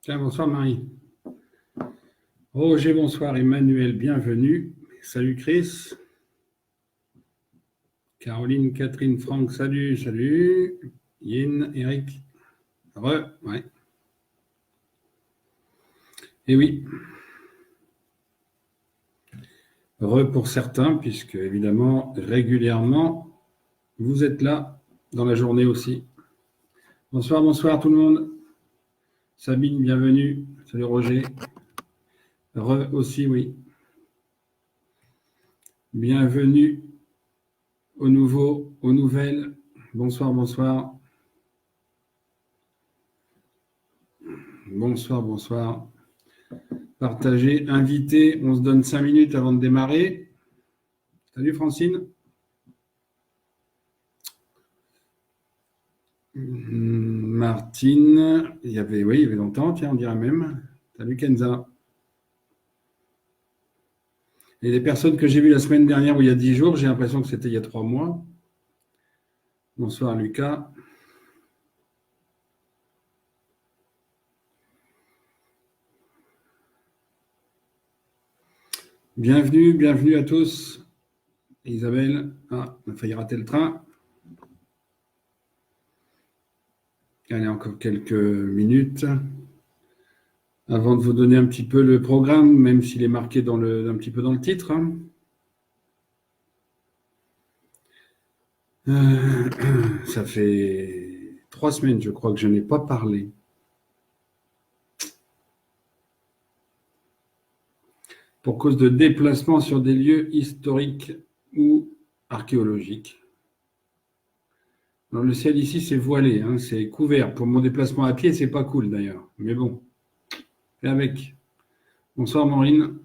Tiens, bonsoir Marie. Roger, bonsoir. Emmanuel, bienvenue. Salut Chris. Caroline, Catherine, Franck, salut. Yin, Eric. Ouais. Et oui. Pour certains, puisque évidemment, régulièrement, vous êtes là dans la journée aussi. Bonsoir tout le monde. Sabine, bienvenue. Salut Roger. Aussi, oui. Bienvenue aux nouveaux, aux nouvelles. Bonsoir. Bonsoir. Partagez, invitez. On se donne 5 minutes avant de démarrer. Salut Francine. Martine. Il y avait longtemps, tiens, on dirait même. Salut Kenza. Et les personnes que j'ai vues la semaine dernière ou il y a 10 jours, j'ai l'impression que c'était il y a 3 mois. Bonsoir Lucas. Bienvenue à tous. Isabelle, on a failli rater le train. Allez, encore quelques minutes avant de vous donner un petit peu le programme, même s'il est marqué un petit peu dans le titre. Ça fait 3 semaines, je crois, que je n'ai pas parlé. Pour cause de déplacement sur des lieux historiques ou archéologiques. Alors, le ciel ici, c'est voilé, c'est couvert. Pour mon déplacement à pied, c'est pas cool d'ailleurs. Mais bon, fais avec. Bonsoir Maureen.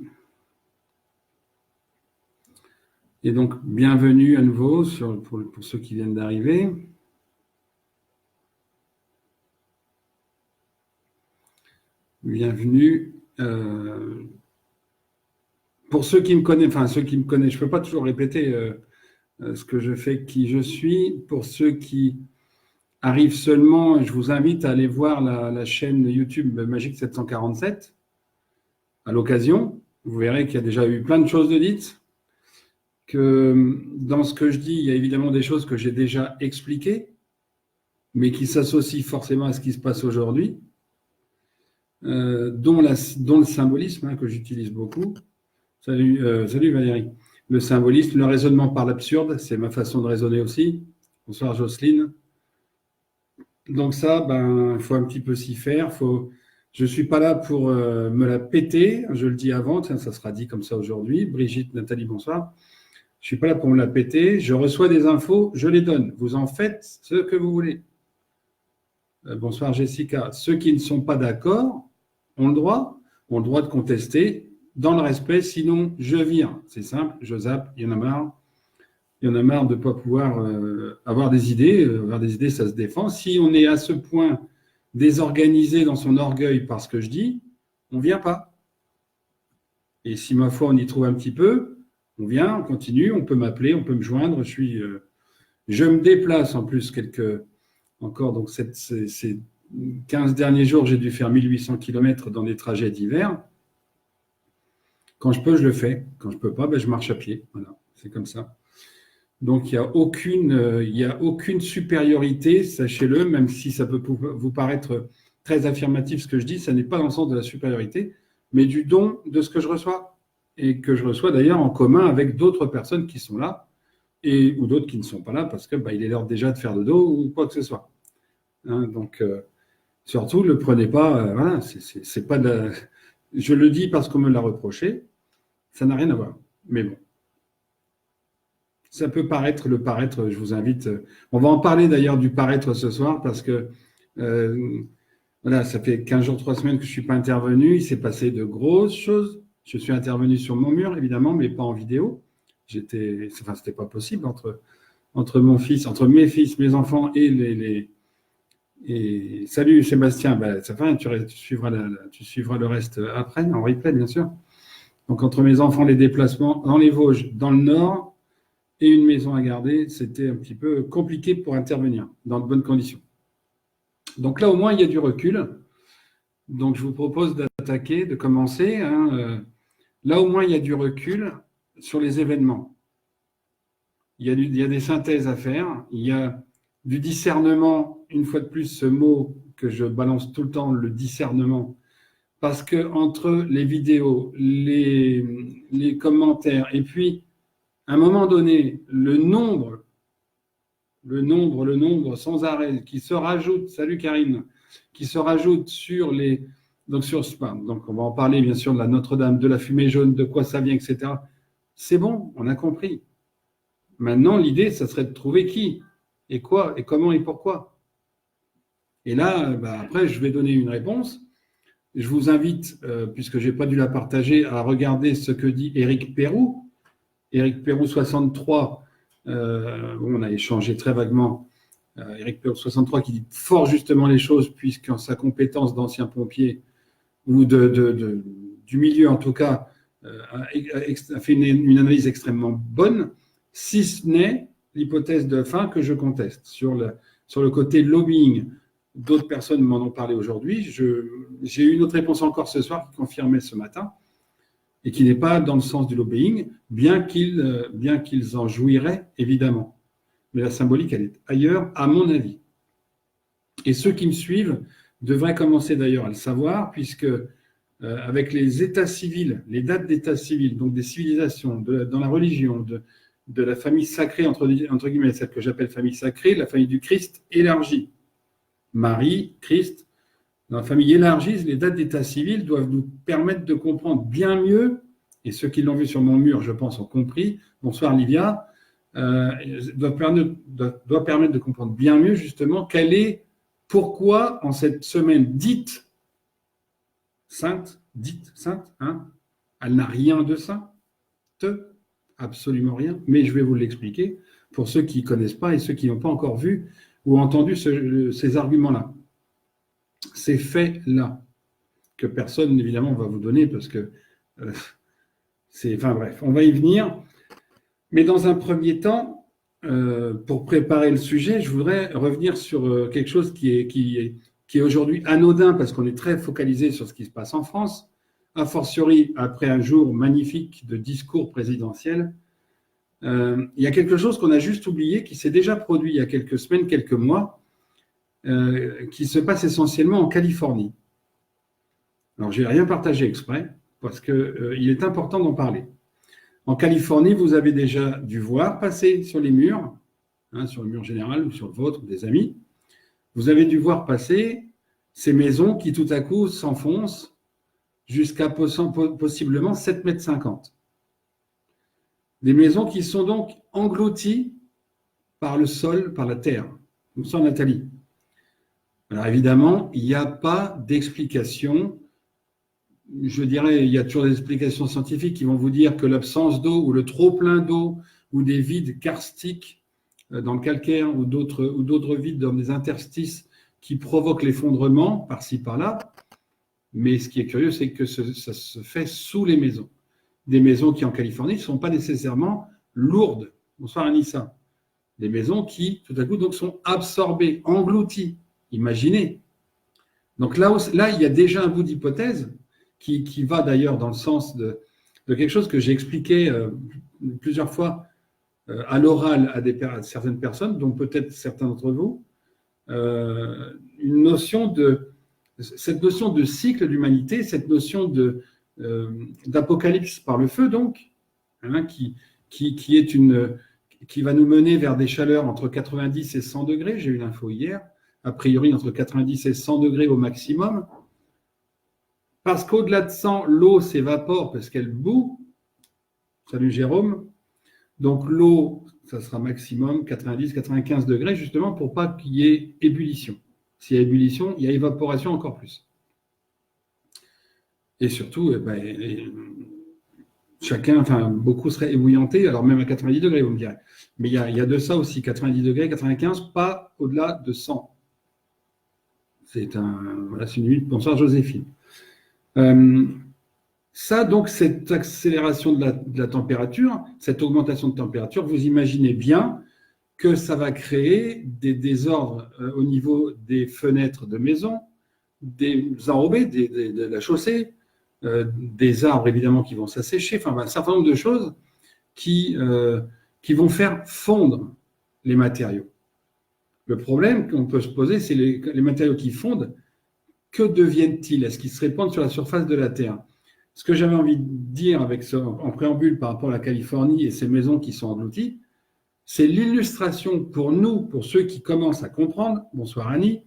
Et donc, bienvenue à nouveau pour ceux qui viennent d'arriver. Bienvenue. Pour ceux qui me connaissent, je ne peux pas toujours répéter ce que je fais, qui je suis. Pour ceux qui arrivent seulement, je vous invite à aller voir la chaîne YouTube Magique 747 à l'occasion. Vous verrez qu'il y a déjà eu plein de choses de dites, que dans ce que je dis, il y a évidemment des choses que j'ai déjà expliquées, mais qui s'associent forcément à ce qui se passe aujourd'hui, dont le symbolisme que j'utilise beaucoup. Salut Valérie. Le symbolisme, le raisonnement par l'absurde, c'est ma façon de raisonner aussi. Bonsoir Jocelyne. Donc ça, il faut un petit peu s'y faire. Je ne suis pas là pour me la péter, je le dis avant, tiens, ça sera dit comme ça aujourd'hui. Brigitte, Nathalie, bonsoir. Je ne suis pas là pour me la péter, je reçois des infos, je les donne. Vous en faites ce que vous voulez. Bonsoir Jessica. Ceux qui ne sont pas d'accord ont le droit de contester dans le respect, sinon je vire. C'est simple, je zappe, il y en a marre. Il y en a marre de ne pas pouvoir avoir des idées. Avoir des idées, ça se défend. Si on est à ce point désorganisé dans son orgueil par ce que je dis, on ne vient pas. Et si ma foi, on y trouve un petit peu, on vient, on continue, on peut m'appeler, on peut me joindre. Je me déplace en plus encore. Donc ces 15 derniers jours, j'ai dû faire 1800 km dans des trajets d'hiver. Quand je peux, je le fais. Quand je ne peux pas, je marche à pied. Voilà, c'est comme ça. Donc, il n'y a aucune supériorité, sachez-le, même si ça peut vous paraître très affirmatif ce que je dis, ça n'est pas dans le sens de la supériorité, mais du don de ce que je reçois. Et que je reçois d'ailleurs en commun avec d'autres personnes qui sont là, ou d'autres qui ne sont pas là, parce que il est l'heure déjà de faire dodo ou quoi que ce soit. Donc, surtout, ne le prenez pas, c'est pas je le dis parce qu'on me l'a reproché, ça n'a rien à voir. Mais bon. Ça peut paraître, le paraître, je vous invite. On va en parler d'ailleurs du paraître ce soir parce que ça fait 15 jours, 3 semaines que je ne suis pas intervenu. Il s'est passé de grosses choses. Je suis intervenu sur mon mur, évidemment, mais pas en vidéo. C'était pas possible entre mes fils, mes enfants et et salut Sébastien, ça va, tu suivras le reste après, en replay, bien sûr. Donc, entre mes enfants, les déplacements dans les Vosges, dans le Nord, et une maison à garder, c'était un petit peu compliqué pour intervenir dans de bonnes conditions. Donc là, au moins, il y a du recul. Donc, je vous propose d'attaquer, de commencer. Là, au moins, il y a du recul sur les événements. Il y a des synthèses à faire. Il y a du discernement, une fois de plus, ce mot que je balance tout le temps, le discernement. Parce que entre les vidéos, les commentaires, et puis, à un moment donné, le nombre sans arrêt qui se rajoute, salut Karine, qui se rajoute sur les. Donc, on va en parler bien sûr de la Notre-Dame, de la fumée jaune, de quoi ça vient, etc. C'est bon, on a compris. Maintenant, l'idée, ça serait de trouver qui, et quoi, et comment, et pourquoi. Et là, après, je vais donner une réponse. Je vous invite, puisque je n'ai pas dû la partager, à regarder ce que dit Éric Perroux. Éric Perroux, 63, on a échangé très vaguement. Éric Perroux, 63, qui dit fort justement les choses, puisqu'en sa compétence d'ancien pompier, ou du milieu en tout cas, a fait une analyse extrêmement bonne, si ce n'est l'hypothèse de fin que je conteste. Sur le côté lobbying, d'autres personnes m'en ont parlé aujourd'hui. J'ai eu une autre réponse encore ce soir qui confirmait ce matin, et qui n'est pas dans le sens du lobbying, bien qu'ils en jouiraient, évidemment. Mais la symbolique, elle est ailleurs, à mon avis. Et ceux qui me suivent devraient commencer d'ailleurs à le savoir, puisque avec les états civils, les dates d'état civil, donc des civilisations, dans la religion, de la famille sacrée, entre guillemets, celle que j'appelle famille sacrée, la famille du Christ élargie. Marie, Christ, dans la famille élargie, les dates d'état civil doivent nous permettre de comprendre bien mieux, et ceux qui l'ont vu sur mon mur, je pense, ont compris, bonsoir Livia, doit permettre de comprendre bien mieux justement pourquoi en cette semaine dite sainte, elle n'a rien de saint, absolument rien, mais je vais vous l'expliquer pour ceux qui ne connaissent pas et ceux qui n'ont pas encore vu ou entendu ces arguments-là. Ces faits-là, que personne évidemment va vous donner parce que enfin bref, on va y venir. Mais dans un premier temps, pour préparer le sujet, je voudrais revenir sur quelque chose qui est aujourd'hui anodin parce qu'on est très focalisé sur ce qui se passe en France, a fortiori après un jour magnifique de discours présidentiel. Il y a quelque chose qu'on a juste oublié, qui s'est déjà produit il y a quelques semaines, quelques mois, qui se passe essentiellement en Californie. Alors, je n'ai rien partagé exprès parce qu'il est important d'en parler. En Californie, vous avez déjà dû voir passer sur les murs, sur le mur général ou sur le vôtre, des amis, vous avez dû voir passer ces maisons qui tout à coup s'enfoncent jusqu'à possiblement 7,50 m. Des maisons qui sont donc englouties par le sol, par la terre. Bonsoir Nathalie. Alors évidemment, il n'y a pas d'explication. Je dirais, il y a toujours des explications scientifiques qui vont vous dire que l'absence d'eau ou le trop-plein d'eau ou des vides karstiques dans le calcaire ou d'autres vides dans des interstices qui provoquent l'effondrement par-ci, par-là. Mais ce qui est curieux, c'est que ça se fait sous les maisons. Des maisons qui, en Californie, ne sont pas nécessairement lourdes. Bonsoir Anissa. Des maisons qui, tout à coup, donc, sont absorbées, englouties. Imaginez. Donc là, il y a déjà un bout d'hypothèse qui va d'ailleurs dans le sens de quelque chose que j'ai expliqué plusieurs fois à l'oral à certaines personnes, dont peut-être certains d'entre vous, cette notion de cycle d'humanité, cette notion d'apocalypse par le feu, donc, qui va nous mener vers des chaleurs entre 90 et 100 degrés. J'ai eu l'info hier, a priori entre 90 et 100 degrés au maximum. Parce qu'au-delà de 100, l'eau s'évapore parce qu'elle bout. Salut Jérôme. Donc l'eau, ça sera maximum 90-95 degrés, justement pour pas qu'il y ait ébullition. S'il y a ébullition, il y a évaporation encore plus. Et surtout, beaucoup seraient ébouillantés, alors même à 90 degrés, vous me direz. Mais il y a de ça aussi, 90 degrés, 95, pas au-delà de 100. C'est une nuit. Bonsoir Joséphine. Ça, donc, cette accélération de la température, cette augmentation de température, vous imaginez bien que ça va créer des désordres au niveau des fenêtres de maison, des enrobés, de la chaussée, des arbres évidemment qui vont s'assécher, enfin un certain nombre de choses qui vont faire fondre les matériaux. Le problème qu'on peut se poser, c'est les matériaux qui fondent, que deviennent-ils? Est-ce qu'ils se répandent sur la surface de la Terre? Ce que j'avais envie de dire en préambule par rapport à la Californie et ces maisons qui sont englouties, c'est l'illustration pour nous, pour ceux qui commencent à comprendre, bonsoir Annie,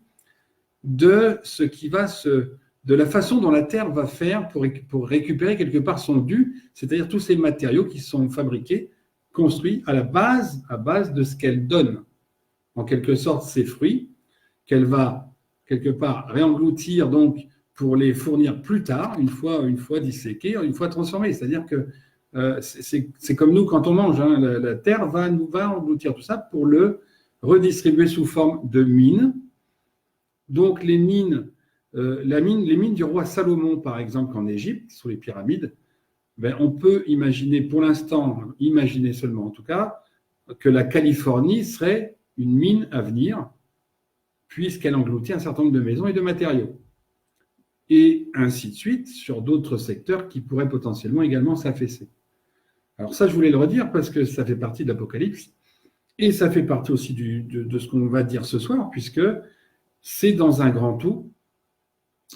de ce qui va de la façon dont la Terre va faire pour récupérer quelque part son dû, c'est-à-dire tous ces matériaux qui sont fabriqués, construits à base de ce qu'elle donne. En quelque sorte, ces fruits qu'elle va quelque part réengloutir donc pour les fournir plus tard, une fois disséqués, une fois transformés. C'est-à-dire que c'est comme nous quand on mange, hein, la terre va engloutir tout ça pour le redistribuer sous forme de mines. Donc les mines du roi Salomon, par exemple, en Égypte, sous les pyramides, on peut imaginer pour l'instant, imaginer seulement en tout cas, que la Californie serait une mine à venir, puisqu'elle engloutit un certain nombre de maisons et de matériaux. Et ainsi de suite sur d'autres secteurs qui pourraient potentiellement également s'affaisser. Alors ça, je voulais le redire parce que ça fait partie de l'Apocalypse et ça fait partie aussi de ce qu'on va dire ce soir, puisque c'est dans un grand tout,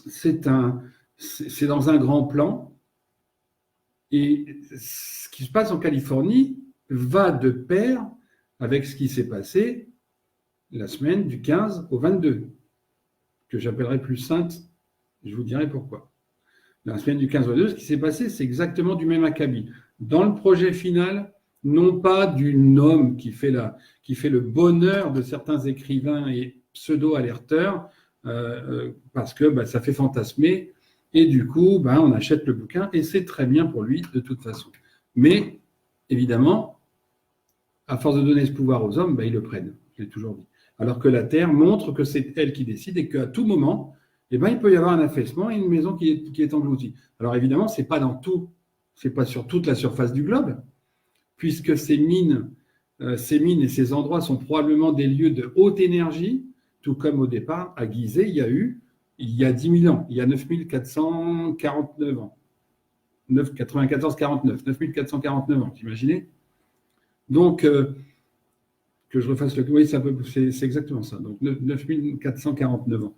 c'est dans un grand plan, et ce qui se passe en Californie va de pair avec ce qui s'est passé la semaine du 15 au 22, que j'appellerai plus sainte, je vous dirai pourquoi. La semaine du 15 au 22, ce qui s'est passé, c'est exactement du même acabit. Dans le projet final, non pas d'un homme qui fait le bonheur de certains écrivains et pseudo-alerteurs, parce que ça fait fantasmer, et du coup, on achète le bouquin, et c'est très bien pour lui de toute façon. Mais, évidemment, à force de donner ce pouvoir aux hommes, ils le prennent, je l'ai toujours dit. Alors que la Terre montre que c'est elle qui décide et qu'à tout moment, il peut y avoir un affaissement et une maison qui est engloutie. Alors évidemment, c'est pas sur toute la surface du globe, puisque ces mines et ces endroits sont probablement des lieux de haute énergie, tout comme au départ, à Gizeh, il y a 10 000 ans, il y a 9449 ans. 9449 ans, vous imaginez? Donc, que je refasse oui, c'est exactement ça. Donc, 9449 ans.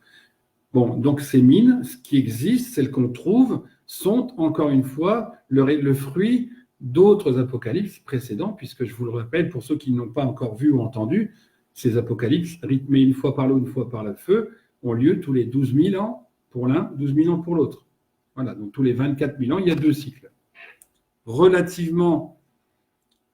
Bon, donc ces mines, ce qui existe, celles qu'on trouve, sont encore une fois le fruit d'autres apocalypses précédents, puisque je vous le rappelle, pour ceux qui n'ont pas encore vu ou entendu, ces apocalypses, rythmés une fois par l'eau, une fois par le feu, ont lieu tous les 12 000 ans pour l'un, 12 000 ans pour l'autre. Voilà, donc tous les 24 000 ans, il y a 2 cycles. Relativement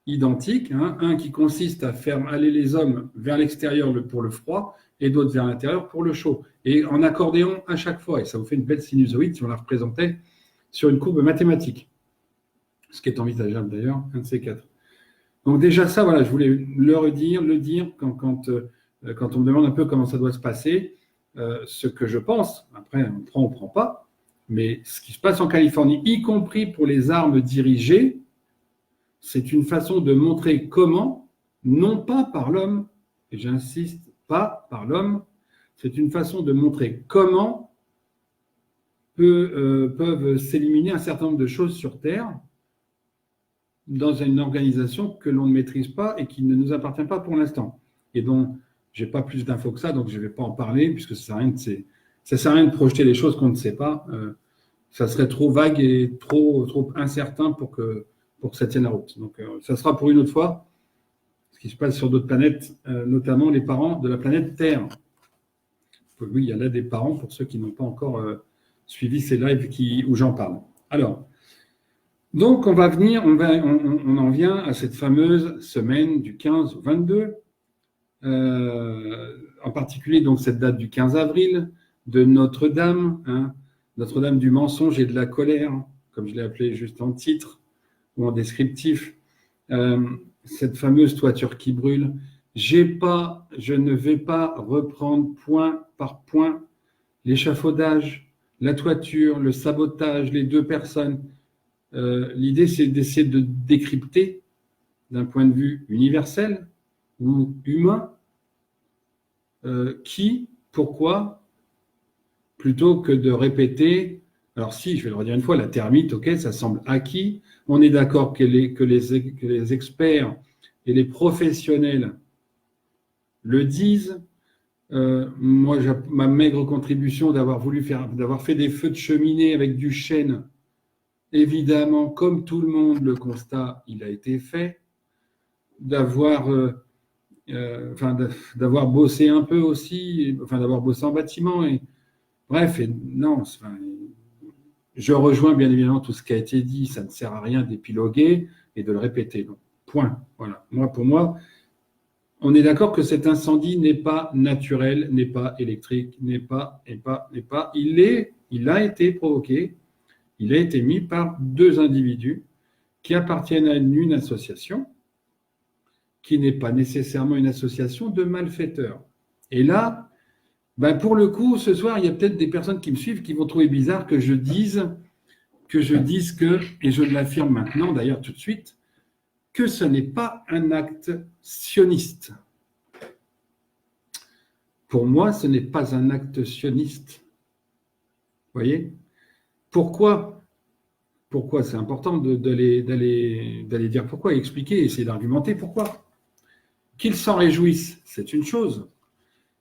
identiques, hein, un qui consiste à faire aller les hommes vers l'extérieur pour le froid et d'autres vers l'intérieur pour le chaud. Et en accordéon à chaque fois. Et ça vous fait une belle sinusoïde si on la représentait sur une courbe mathématique. Ce qui est envisageable d'ailleurs, un de ces quatre. Donc déjà ça, voilà, je voulais le dire quand on me demande un peu comment ça doit se passer, ce que je pense, après on prend, on ne prend pas, mais ce qui se passe en Californie, y compris pour les armes dirigées, c'est une façon de montrer comment, non pas par l'homme, et j'insiste, pas par l'homme, c'est une façon de montrer comment peuvent s'éliminer un certain nombre de choses sur Terre dans une organisation que l'on ne maîtrise pas et qui ne nous appartient pas pour l'instant. Et dont je n'ai pas plus d'infos que ça, donc je ne vais pas en parler, puisque ça ne sert à rien de projeter les choses qu'on ne sait pas. Ça serait trop vague et trop incertain pour que ça tienne la route. Donc ça sera pour une autre fois, ce qui se passe sur d'autres planètes, notamment les parents de la planète Terre. Oui, il y en a des parents pour ceux qui n'ont pas encore suivi ces lives où j'en parle. Alors, donc on en vient à cette fameuse semaine du 15 au 22, en particulier donc cette date du 15 avril de Notre-Dame, hein, Notre-Dame du mensonge et de la colère, comme je l'ai appelé juste en titre ou en descriptif, cette fameuse toiture qui brûle. Je ne vais pas reprendre point par point l'échafaudage, la toiture, le sabotage, les 2 personnes. L'idée, c'est d'essayer de décrypter d'un point de vue universel ou humain qui, pourquoi plutôt que de répéter. Alors si, je vais le redire une fois, la thermite, ok, ça semble acquis. On est d'accord que les experts et les professionnels le disent. Moi, ma maigre contribution d'avoir fait des feux de cheminée avec du chêne, évidemment, comme tout le monde, le constat, il a été fait. D'avoir bossé un peu aussi, d'avoir bossé en bâtiment. Bref, non, je rejoins bien évidemment tout ce qui a été dit. Ça ne sert à rien d'épiloguer et de le répéter. Donc, point. Voilà. Pour moi, on est d'accord que cet incendie n'est pas naturel, n'est pas électrique, n'est pas. Il a été provoqué, il a été mis par deux individus qui appartiennent à une association qui n'est pas nécessairement une association de malfaiteurs. Et là, pour le coup, ce soir, il y a peut-être des personnes qui me suivent qui vont trouver bizarre que je dise que, et je l'affirme maintenant d'ailleurs tout de suite, que ce n'est pas un acte sioniste. Pour moi, ce n'est pas un acte sioniste. Vous voyez ? Pourquoi c'est important d'aller dire pourquoi, expliquer, essayer d'argumenter pourquoi. Qu'ils s'en réjouissent, c'est une chose.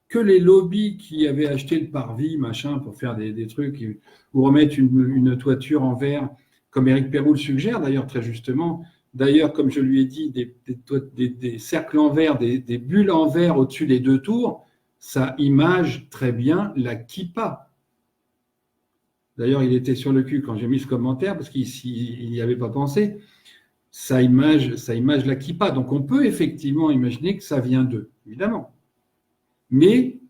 Que les lobbies qui avaient acheté le parvis, machin, pour faire des trucs, ou remettre une toiture en verre, comme Éric Perroux le suggère, d'ailleurs, très justement. D'ailleurs, comme je lui ai dit, des cercles en verre, des bulles en verre au-dessus des deux tours, ça image très bien la kippa. D'ailleurs, il était sur le cul quand j'ai mis ce commentaire, parce qu'il n'y avait pas pensé. Ça image la kippa. Donc, on peut effectivement imaginer que ça vient d'eux, évidemment. Mais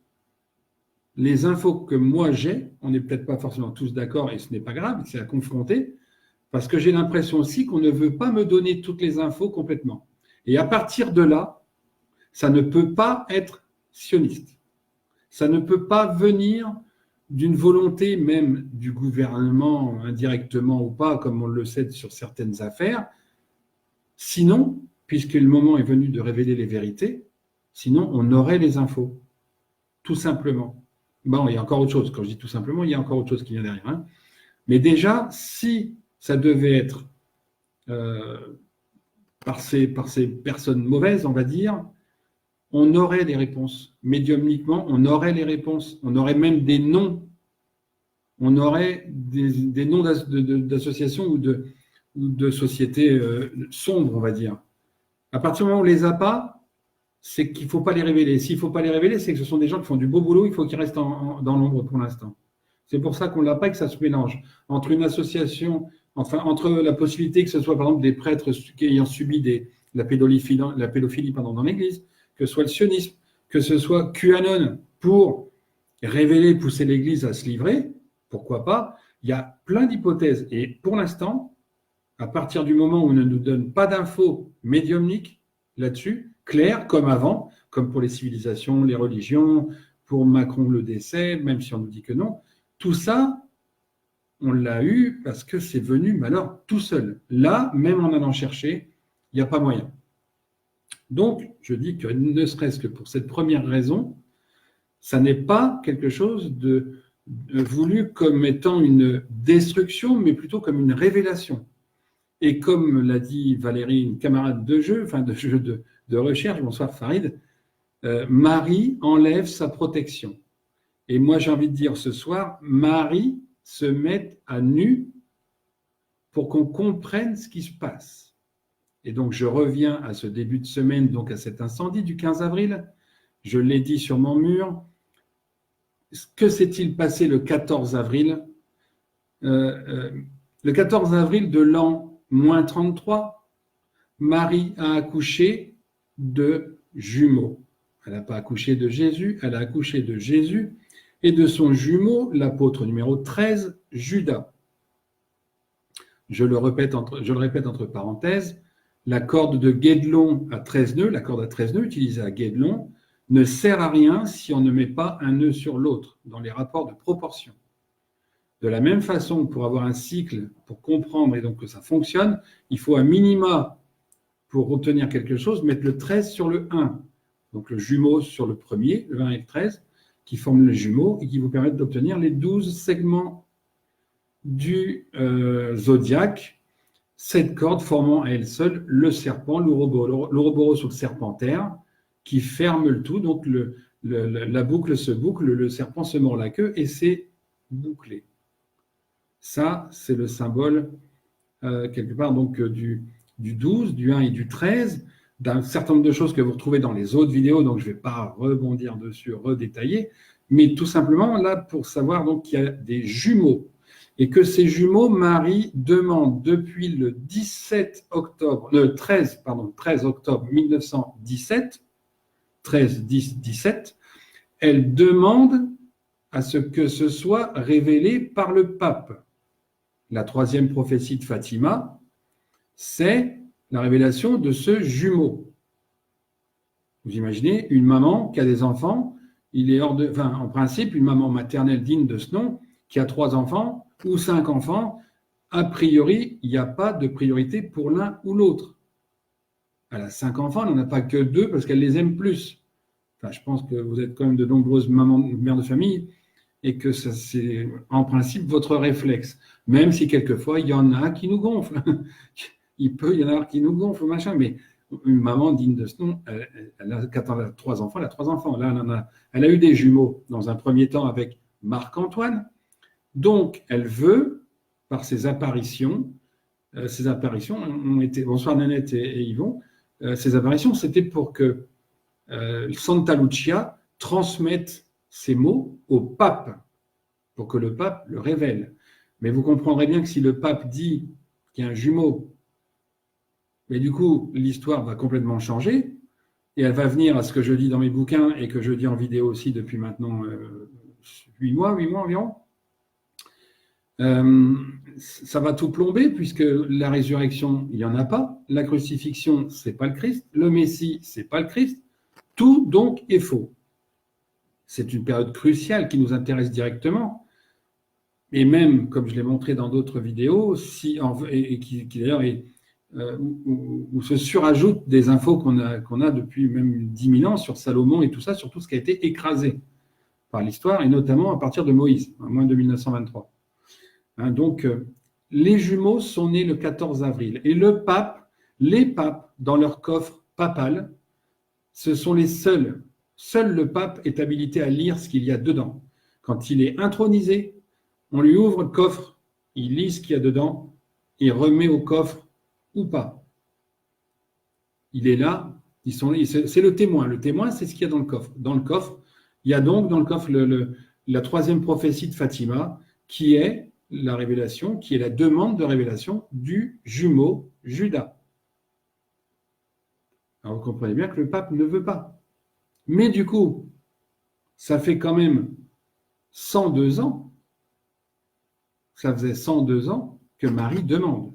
les infos que moi j'ai, on n'est peut-être pas forcément tous d'accord, et ce n'est pas grave, c'est à confronter, parce que j'ai l'impression aussi qu'on ne veut pas me donner toutes les infos complètement. Et à partir de là, ça ne peut pas être sioniste. Ça ne peut pas venir d'une volonté même du gouvernement, indirectement ou pas, comme on le sait sur certaines affaires. Sinon, puisque le moment est venu de révéler les vérités, sinon on aurait les infos. Tout simplement. Bon, il y a encore autre chose. Quand je dis tout simplement, il y a encore autre chose qui vient derrière. Hein. Mais déjà, si ça devait être par ces personnes mauvaises, on va dire, on aurait les réponses. Médiumniquement, on aurait les réponses. On aurait même des noms. On aurait des noms d'associations ou de sociétés sombres, on va dire. À partir du moment où on ne les a pas, c'est qu'il ne faut pas les révéler. S'il ne faut pas les révéler, c'est que ce sont des gens qui font du beau boulot, il faut qu'ils restent dans l'ombre pour l'instant. C'est pour ça qu'on ne l'a pas et que ça se mélange. Entre une association, entre la possibilité que ce soit par exemple des prêtres ayant subi la pédophilie dans l'Église, que ce soit le sionisme, que ce soit QAnon pour révéler, pousser l'Église à se livrer, pourquoi pas. Il y a plein d'hypothèses. Et pour l'instant, à partir du moment où on ne nous donne pas d'infos médiumniques là-dessus, claires comme avant, comme pour les civilisations, les religions, pour Macron le décès, même si on nous dit que non, tout ça, on l'a eu parce que c'est venu, mais alors tout seul. Là, même en allant chercher, il n'y a pas moyen. Donc, je dis que ne serait-ce que pour cette première raison, ça n'est pas quelque chose de voulu comme étant une destruction, mais plutôt comme une révélation. Et comme l'a dit Valérie, une camarade de jeu, de recherche, bonsoir Farid, Marie enlève sa protection. Et moi, j'ai envie de dire ce soir, Marie se met à nu pour qu'on comprenne ce qui se passe. Et donc, je reviens à ce début de semaine, donc à cet incendie du 15 avril. Je l'ai dit sur mon mur. Que s'est-il passé le 14 avril Le 14 avril de l'an moins 33, Marie a accouché de jumeaux. Elle n'a pas accouché de Jésus, elle a accouché de Jésus et de son jumeau, l'apôtre numéro 13, Judas. Je le répète entre parenthèses, la corde de Guédelon à 13 nœuds, la corde à 13 nœuds utilisée à Guédelon, ne sert à rien si on ne met pas un nœud sur l'autre dans les rapports de proportion. De la même façon, pour avoir un cycle, pour comprendre et donc que ça fonctionne, il faut un minima pour obtenir quelque chose, mettre le 13 sur le 1. Donc le jumeau sur le premier, le 1 et le 13, qui forment les jumeaux et qui vous permettent d'obtenir les 12 segments du zodiaque, 7 cordes formant à elles seules le serpent, l'ouroboros ou le serpentaire, qui ferme le tout. Donc la boucle se boucle, le serpent se mord la queue et c'est bouclé. Ça, c'est le symbole, quelque part, donc du 12, du 1 et du 13, d'un certain nombre de choses que vous retrouvez dans les autres vidéos, donc je ne vais pas rebondir dessus, redétailler, mais tout simplement là pour savoir donc qu'il y a des jumeaux et que ces jumeaux, Marie demande depuis le 13 octobre 1917, 13-10-17, elle demande à ce que ce soit révélé par le pape. La troisième prophétie de Fatima, c'est la révélation de ce jumeau. Vous imaginez une maman qui a des enfants, en principe, une maman maternelle digne de ce nom, qui a 3 enfants ou 5 enfants, a priori, il n'y a pas de priorité pour l'un ou l'autre. Elle a 5 enfants, elle n'en a pas que 2 parce qu'elle les aime plus. Enfin, je pense que vous êtes quand même de nombreuses mamans, mères de famille, et que c'est en principe votre réflexe. Même si quelquefois, il y en a qui nous gonflent. Il peut y en avoir qui nous gonflent, machin, mais une maman digne de ce nom, quand elle a 3 enfants, elle a 3 enfants. Là, elle a eu des jumeaux dans un premier temps avec Marc-Antoine. Donc, elle veut, par ces apparitions ont été, bonsoir Nanette et Yvon, ces apparitions, c'était pour que Santa Lucia transmette ces mots au pape, pour que le pape le révèle. Mais vous comprendrez bien que si le pape dit qu'il y a un jumeau, mais du coup, l'histoire va complètement changer, et elle va venir à ce que je dis dans mes bouquins, et que je dis en vidéo aussi depuis maintenant 8 mois environ. Ça va tout plomber, puisque la résurrection, il n'y en a pas, la crucifixion, ce n'est pas le Christ, le Messie, ce n'est pas le Christ, tout donc est faux. C'est une période cruciale qui nous intéresse directement, et même, comme je l'ai montré dans d'autres vidéos, et qui d'ailleurs où se surajoutent des infos qu'on a depuis même 10 000 ans sur Salomon et tout ça, sur tout ce qui a été écrasé par l'histoire, et notamment à partir de Moïse, à moins de 1923. Donc, les jumeaux sont nés le 14 avril, et les papes, dans leur coffre papal, ce sont les seuls. Seul le pape est habilité à lire ce qu'il y a dedans. Quand il est intronisé, on lui ouvre le coffre, il lit ce qu'il y a dedans, il remet au coffre ou pas. Il est là, c'est le témoin. Le témoin, c'est ce qu'il y a dans le coffre. Dans le coffre, il y a donc dans le coffre la troisième prophétie de Fatima, qui est la révélation, qui est la demande de révélation du jumeau Judas. Alors vous comprenez bien que le pape ne veut pas. Mais du coup, ça fait quand même 102 ans, ça faisait 102 ans que Marie demande.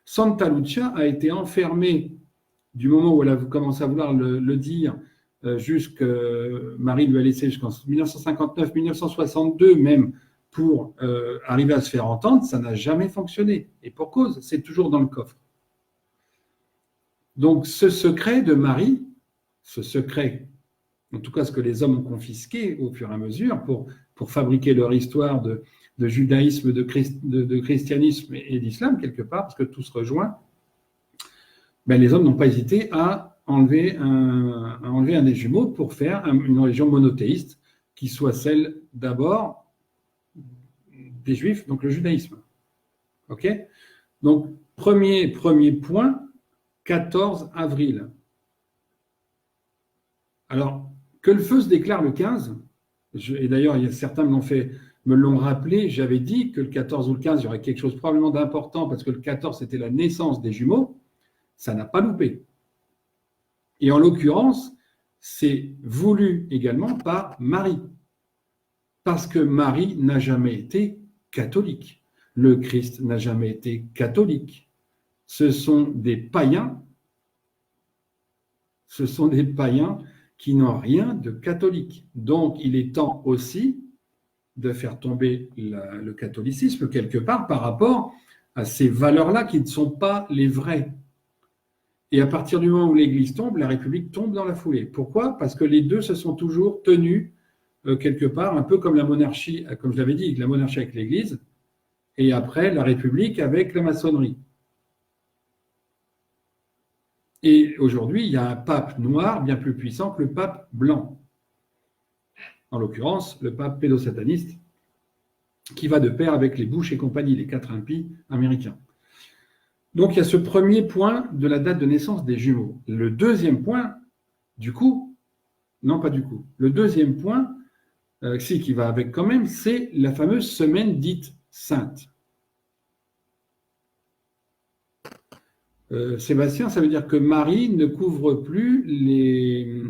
Santa Lucia a été enfermée du moment où elle a commencé à vouloir le dire, jusqu'à Marie lui a laissé jusqu'en 1959, 1962 même, pour arriver à se faire entendre, ça n'a jamais fonctionné. Et pour cause, c'est toujours dans le coffre. Donc ce secret de Marie, ce secret, en tout cas ce que les hommes ont confisqué au fur et à mesure pour fabriquer leur histoire de judaïsme, de christianisme et d'islam, quelque part, parce que tout se rejoint, ben, les hommes n'ont pas hésité à enlever un des jumeaux pour faire une religion monothéiste qui soit celle d'abord des Juifs, donc le judaïsme. OK ? Donc, premier point, 14 avril. Alors, que le feu se déclare le 15, et d'ailleurs, certains me l'ont rappelé, j'avais dit que le 14 ou le 15, il y aurait quelque chose probablement d'important, parce que le 14, c'était la naissance des jumeaux, ça n'a pas loupé. Et en l'occurrence, c'est voulu également par Marie, parce que Marie n'a jamais été catholique. Le Christ n'a jamais été catholique. Ce sont des païens qui n'ont rien de catholique. Donc, il est temps aussi de faire tomber le catholicisme quelque part par rapport à ces valeurs-là qui ne sont pas les vraies. Et à partir du moment où l'Église tombe, la République tombe dans la foulée. Pourquoi ? Parce que les deux se sont toujours tenus quelque part, un peu comme la monarchie, comme je l'avais dit, la monarchie avec l'Église, et après la République avec la maçonnerie. Et aujourd'hui, il y a un pape noir bien plus puissant que le pape blanc. En l'occurrence, le pape pédosataniste, qui va de pair avec les Bush et compagnie, les 4 impies américains. Donc, il y a ce premier point de la date de naissance des jumeaux. Le deuxième point, du coup, non pas du coup, le deuxième point, qui va avec quand même, c'est la fameuse semaine dite sainte. Sébastien, ça veut dire que Marie ne couvre plus les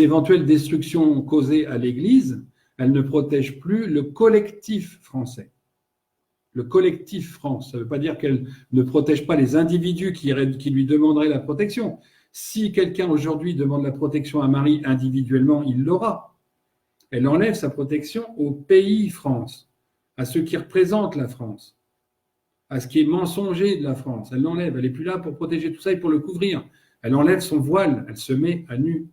éventuelles destructions causées à l'Église, elle ne protège plus le collectif français. Le collectif France, ça ne veut pas dire qu'elle ne protège pas les individus qui lui demanderaient la protection. Si quelqu'un aujourd'hui demande la protection à Marie individuellement, il l'aura. Elle enlève sa protection au pays France, à ceux qui représentent la France, à ce qui est mensonger de la France. Elle l'enlève, elle n'est plus là pour protéger tout ça et pour le couvrir. Elle enlève son voile, elle se met à nu.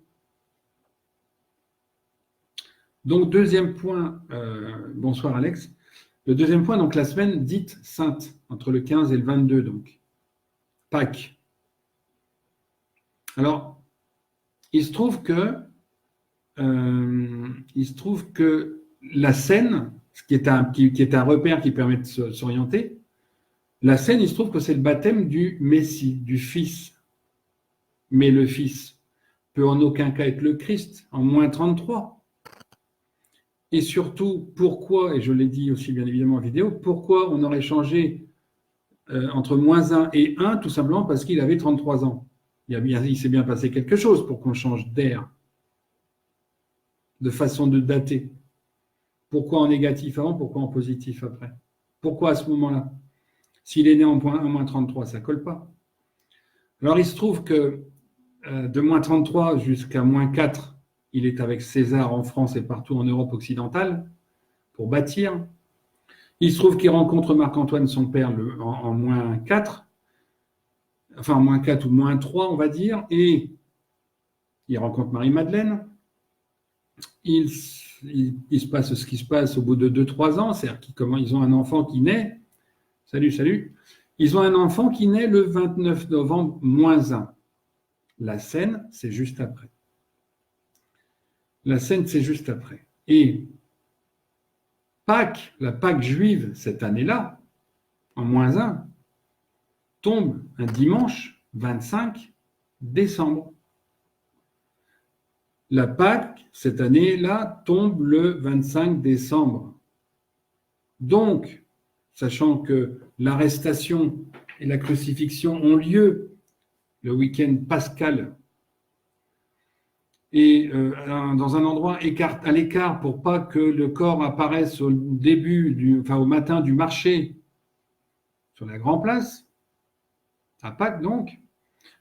Donc, deuxième point, bonsoir Alex. Le deuxième point, donc la semaine dite sainte, entre le 15 et le 22, donc. Pâques. Alors, il se trouve que la Seine, qui est un repère qui permet de s'orienter, la Seine, il se trouve que c'est le baptême du Messie, du Fils. Mais le Fils peut en aucun cas être le Christ, en moins 33. Et surtout, pourquoi, et je l'ai dit aussi bien évidemment en vidéo, pourquoi on aurait changé entre moins 1 et 1, tout simplement parce qu'il avait 33 ans. Il s'est bien passé quelque chose pour qu'on change d'ère, de façon de dater. Pourquoi en négatif avant, pourquoi en positif après? Pourquoi à ce moment-là? S'il est né en moins 33, ça ne colle pas. Alors il se trouve que de moins 33 jusqu'à moins 4, il est avec César en France et partout en Europe occidentale pour bâtir. Il se trouve qu'il rencontre Marc-Antoine, son père, en moins 4, enfin en moins 4 ou moins 3, on va dire, et il rencontre Marie-Madeleine. Il se passe ce qui se passe au bout de 2-3 ans, c'est-à-dire qu'ils ont un enfant qui naît. Salut. Ils ont un enfant qui naît le 29 novembre, moins 1. La scène, c'est juste après. Et Pâques, la Pâques juive, cette année-là, en moins 1, tombe un dimanche 25 décembre. La Pâques, cette année-là, tombe le 25 décembre. Donc, sachant que l'arrestation et la crucifixion ont lieu le week-end pascal et dans un endroit à l'écart pour pas que le corps apparaisse au matin du marché sur la Grand Place, à Pâques donc.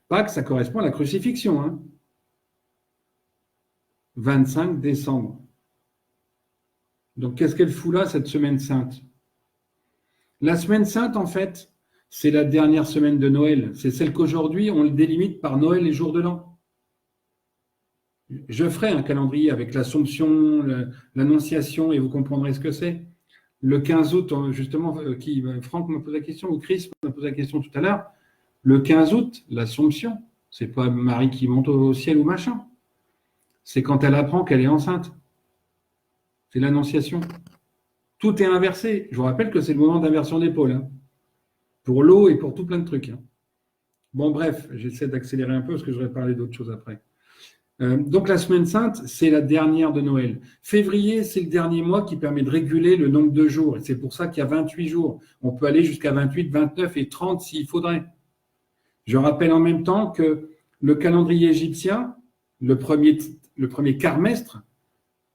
Pâques, ça correspond à la crucifixion. Hein. 25 décembre. Donc qu'est-ce qu'elle fout là, cette semaine sainte? La semaine sainte, en fait, c'est la dernière semaine de Noël. C'est celle qu'aujourd'hui, on le délimite par Noël et jour de l'an. Je ferai un calendrier avec l'Assomption, l'Annonciation, et vous comprendrez ce que c'est. Le 15 août, justement, Franck me pose la question, ou Chris me pose la question tout à l'heure. Le 15 août, l'Assomption, c'est pas Marie qui monte au ciel ou machin. C'est quand elle apprend qu'elle est enceinte. C'est l'Annonciation. Tout est inversé. Je vous rappelle que c'est le moment d'inversion d'épaule. Hein. Pour l'eau et pour tout plein de trucs. Hein. Bon, bref, j'essaie d'accélérer un peu parce que je vais parler d'autres choses après. Donc, la semaine sainte, c'est la dernière de Noël. Février, c'est le dernier mois qui permet de réguler le nombre de jours. Et c'est pour ça qu'il y a 28 jours. On peut aller jusqu'à 28, 29 et 30 s'il faudrait. Je rappelle en même temps que le calendrier égyptien, le premier quart-mestre,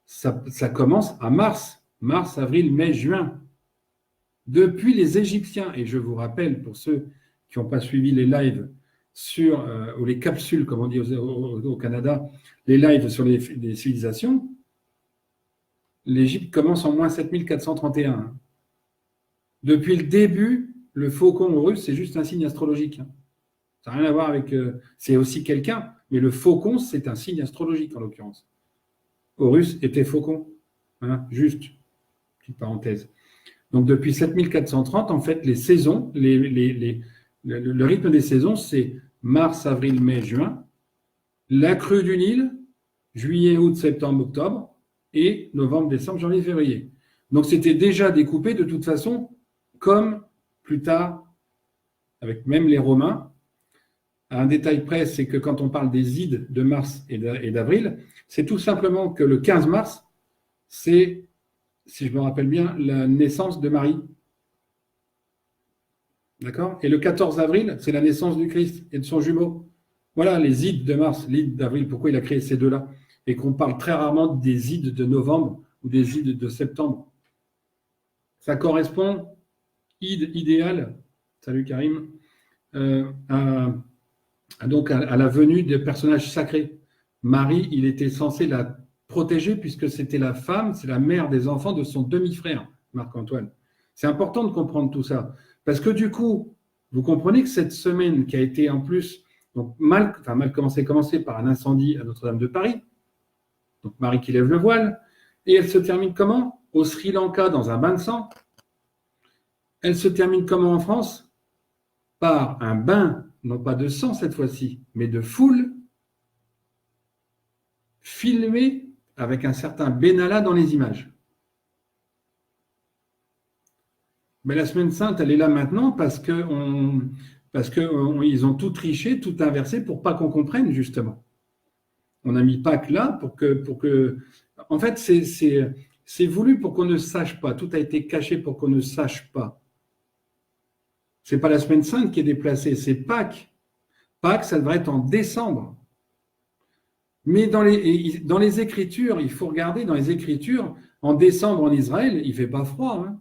ça commence à mars. Mars, avril, mai, juin. Depuis les Égyptiens, et je vous rappelle, pour ceux qui n'ont pas suivi les lives ou les capsules, comme on dit au Canada, les lives sur les civilisations, l'Égypte commence en moins 7431. Depuis le début, le faucon russe, c'est juste un signe astrologique. Ça n'a rien à voir avec... c'est aussi quelqu'un, mais le faucon, c'est un signe astrologique en l'occurrence. Horus était faucon. Hein, juste, petite parenthèse. Donc depuis 7430, en fait, les saisons, le rythme des saisons, c'est mars, avril, mai, juin, la crue du Nil, juillet, août, septembre, octobre, et novembre, décembre, janvier, février. Donc c'était déjà découpé de toute façon, comme plus tard, avec même les Romains. Un détail près, c'est que quand on parle des Ides de mars et d'avril, c'est tout simplement que le 15 mars, c'est, si je me rappelle bien, la naissance de Marie. D'accord? Et le 14 avril, c'est la naissance du Christ et de son jumeau. Voilà, les Ides de mars, l'Ide d'avril, pourquoi il a créé ces deux-là? Et qu'on parle très rarement des Ides de novembre ou des Ides de septembre. Ça correspond, Ide idéal, salut Karim, donc à la venue des personnages sacrés. Marie, il était censé la protéger puisque c'était la femme, c'est la mère des enfants de son demi-frère, Marc-Antoine. C'est important de comprendre tout ça. Parce que du coup, vous comprenez que cette semaine qui a été en plus donc mal commencé par un incendie à Notre-Dame de Paris, donc Marie qui lève le voile, et elle se termine comment? Au Sri Lanka, dans un bain de sang. Elle se termine comment en France? Par un bain, non pas de sang cette fois-ci, mais de foule, filmé avec un certain Benalla dans les images. Mais la semaine sainte, elle est là maintenant parce qu'ils ont tout triché, tout inversé pour pas qu'on comprenne justement. On a mis Pâques là pour que... En fait, c'est voulu pour qu'on ne sache pas. Tout a été caché pour qu'on ne sache pas. C'est pas la semaine sainte qui est déplacée, c'est Pâques. Pâques, ça devrait être en décembre. Mais dans les Écritures, il faut regarder dans les Écritures, en décembre en Israël, il fait pas froid. Hein.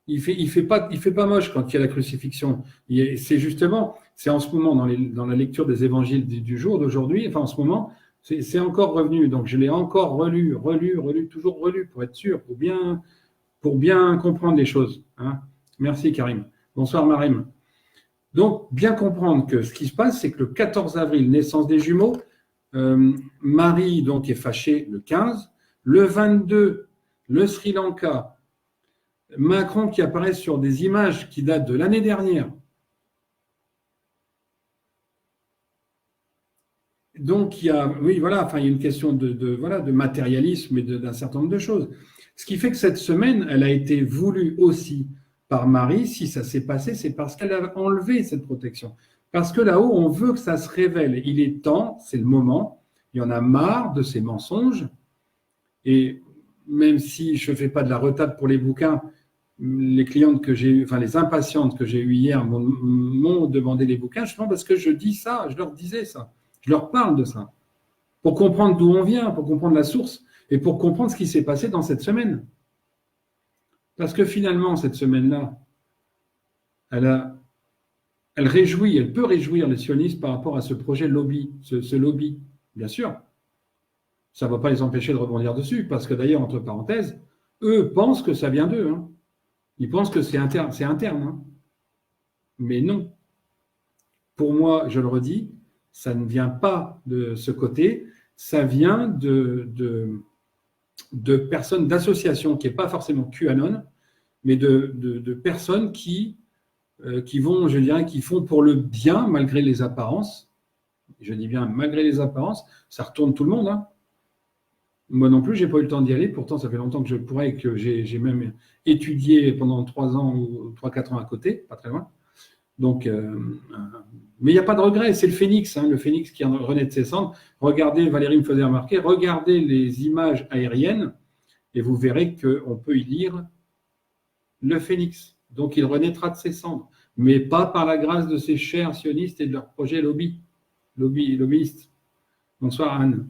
Il fait pas moche quand il y a la crucifixion. C'est en ce moment dans la lecture des évangiles du jour d'aujourd'hui. Enfin, en ce moment, c'est encore revenu. Donc, je l'ai encore relu, toujours relu pour être sûr, pour bien comprendre les choses. Hein. Merci Karim. Bonsoir Marim. Donc, bien comprendre que ce qui se passe, c'est que le 14 avril, naissance des jumeaux, Marie donc est fâchée le 15. Le 22, le Sri Lanka. Macron qui apparaît sur des images qui datent de l'année dernière. Donc, il y a une question de matérialisme et d'un certain nombre de choses. Ce qui fait que cette semaine, elle a été voulue aussi par Marie. Si ça s'est passé, c'est parce qu'elle a enlevé cette protection. Parce que là-haut, on veut que ça se révèle. Il est temps, c'est le moment. Il y en a marre de ces mensonges. Et même si je ne fais pas de la retape pour les bouquins, les clientes que j'ai eues, enfin les impatientes que j'ai eues hier m'ont demandé les bouquins, justement parce que je dis ça, je leur disais ça, je leur parle de ça, pour comprendre d'où on vient, pour comprendre la source et pour comprendre ce qui s'est passé dans cette semaine. Parce que finalement, cette semaine-là, elle peut réjouir les sionistes par rapport à ce projet lobby, ce lobby, bien sûr. Ça ne va pas les empêcher de rebondir dessus, parce que d'ailleurs, entre parenthèses, eux pensent que ça vient d'eux. Hein. Ils pensent que c'est interne. Hein. Mais non. Pour moi, je le redis, ça ne vient pas de ce côté, ça vient de personnes, d'associations qui n'est pas forcément QAnon, mais de personnes qui vont, je dirais, qui font pour le bien malgré les apparences. Je dis bien malgré les apparences, ça retourne tout le monde. Hein. Moi non plus, je n'ai pas eu le temps d'y aller. Pourtant, ça fait longtemps que je pourrais et que j'ai même étudié pendant 3 ans ou 3-4 ans à côté, pas très loin. Donc, mais il n'y a pas de regret. C'est le phénix, hein, le phénix qui renaît de ses cendres. Regardez, Valérie me faisait remarquer, regardez les images aériennes et vous verrez qu'on peut y lire le phénix. Donc, il renaîtra de ses cendres, mais pas par la grâce de ces chers sionistes et de leur projet lobbyiste. Bonsoir Anne.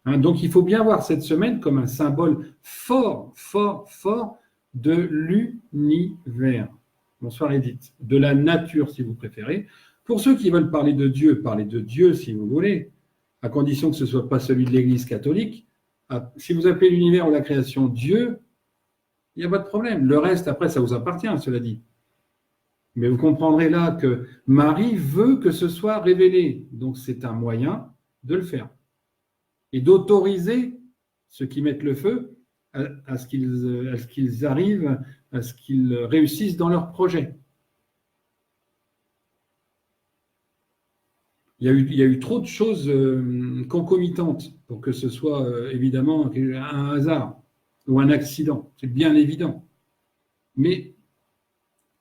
Hein, donc, il faut bien voir cette semaine comme un symbole fort de l'univers. Bonsoir Edith. De la nature, si vous préférez. Pour ceux qui veulent parler de Dieu, parlez de Dieu si vous voulez, à condition que ce ne soit pas celui de l'Église catholique. Si vous appelez l'univers ou la création Dieu, il n'y a pas de problème. Le reste, après, ça vous appartient, cela dit. Mais vous comprendrez là que Marie veut que ce soit révélé. Donc, c'est un moyen de le faire. Et d'autoriser ceux qui mettent le feu, à ce qu'ils arrivent, à ce qu'ils réussissent dans leur projet. Il y a eu trop de choses concomitantes pour que ce soit évidemment un hasard ou un accident. C'est bien évident. Mais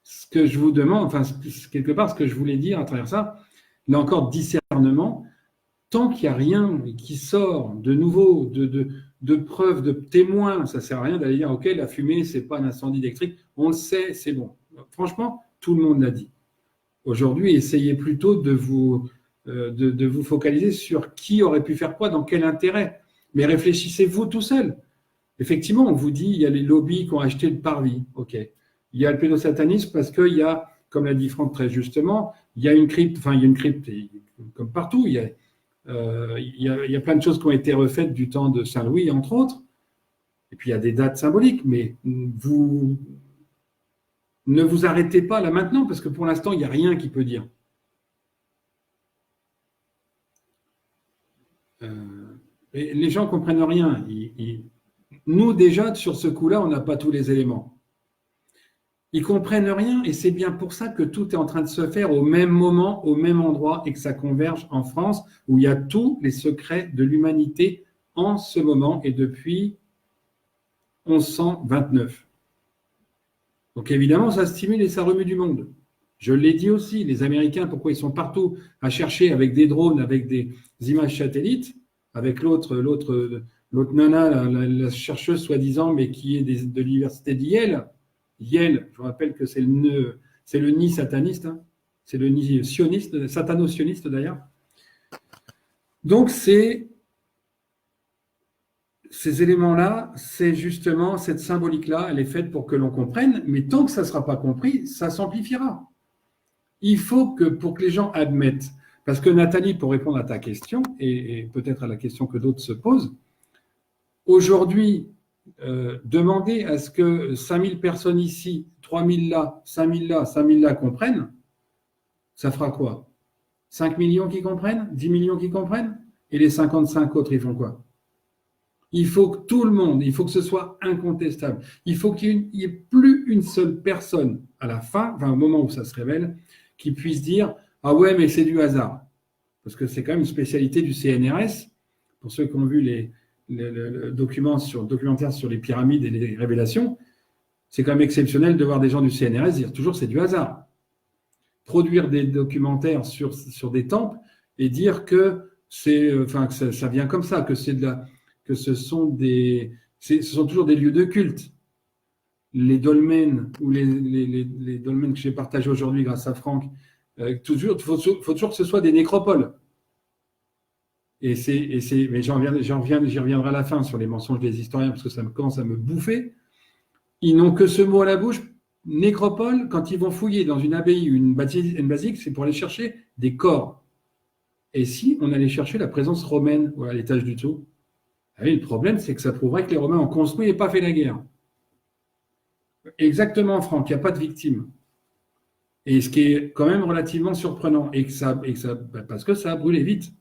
ce que je vous demande, enfin, quelque part, ce que je voulais dire à travers ça, là encore, discernement, tant qu'il n'y a rien qui sort de nouveau, de preuves, de témoins, ça ne sert à rien d'aller dire, OK, la fumée, ce n'est pas un incendie électrique. On le sait, c'est bon. Franchement, tout le monde l'a dit. Aujourd'hui, essayez plutôt de vous focaliser sur qui aurait pu faire quoi, dans quel intérêt. Mais réfléchissez-vous tout seul. Effectivement, on vous dit, il y a les lobbies qui ont acheté le parvis. OK. Il y a le pédosatanisme parce qu'il y a, comme l'a dit Franck très justement, il y a une crypte, comme partout, il y a plein de choses qui ont été refaites du temps de Saint-Louis, entre autres. Et puis, il y a des dates symboliques, mais vous ne vous arrêtez pas là maintenant, parce que pour l'instant, il n'y a rien qui peut dire. Et les gens ne comprennent rien. Nous, déjà, sur ce coup-là, on n'a pas tous les éléments. Ils ne comprennent rien et c'est bien pour ça que tout est en train de se faire au même moment, au même endroit et que ça converge en France où il y a tous les secrets de l'humanité en ce moment et depuis 1129. Donc évidemment, ça stimule et ça remue du monde. Je l'ai dit aussi, les Américains, pourquoi ils sont partout à chercher avec des drones, avec des images satellites, avec l'autre nana, la chercheuse soi-disant, mais qui est de l'université d'Yale. Yale, je vous rappelle que c'est le nid sataniste, hein. C'est le nid sioniste, satano-sioniste d'ailleurs. Donc ces éléments-là, c'est justement cette symbolique-là, elle est faite pour que l'on comprenne, mais tant que ça ne sera pas compris, ça s'amplifiera. Il faut que, pour que les gens admettent, parce que Nathalie, pour répondre à ta question, et peut-être à la question que d'autres se posent, aujourd'hui, demander à ce que 5000 personnes ici, 3000 là, 5000 là, 5000 là comprennent, ça fera quoi? 5 millions qui comprennent? 10 millions qui comprennent? Et les 55 autres, ils font quoi? Il faut que tout le monde, il faut que ce soit incontestable. Il faut qu'il n'y ait plus une seule personne à la fin, enfin au moment où ça se révèle, qui puisse dire « Ah ouais, mais c'est du hasard ». Parce que c'est quand même une spécialité du CNRS. Pour ceux qui ont vu le documentaire sur les pyramides et les révélations, c'est quand même exceptionnel de voir des gens du CNRS dire toujours c'est du hasard. Produire des documentaires sur des temples et dire que que ça vient comme ça, que ce sont toujours des lieux de culte. Les dolmens ou les dolmens que j'ai partagés aujourd'hui grâce à Franck, il faut toujours que ce soit des nécropoles. Mais j'y reviendrai à la fin sur les mensonges des historiens parce que ça commence à me bouffer. Ils n'ont que ce mot à la bouche, nécropole, quand ils vont fouiller dans une abbaye ou une basilique, c'est pour aller chercher des corps. Et si on allait chercher la présence romaine à l'étage du dessous, le problème, c'est que ça prouverait que les Romains ont construit et pas fait la guerre. Exactement, Franck, il n'y a pas de victimes. Et ce qui est quand même relativement surprenant, parce que ça a brûlé vite.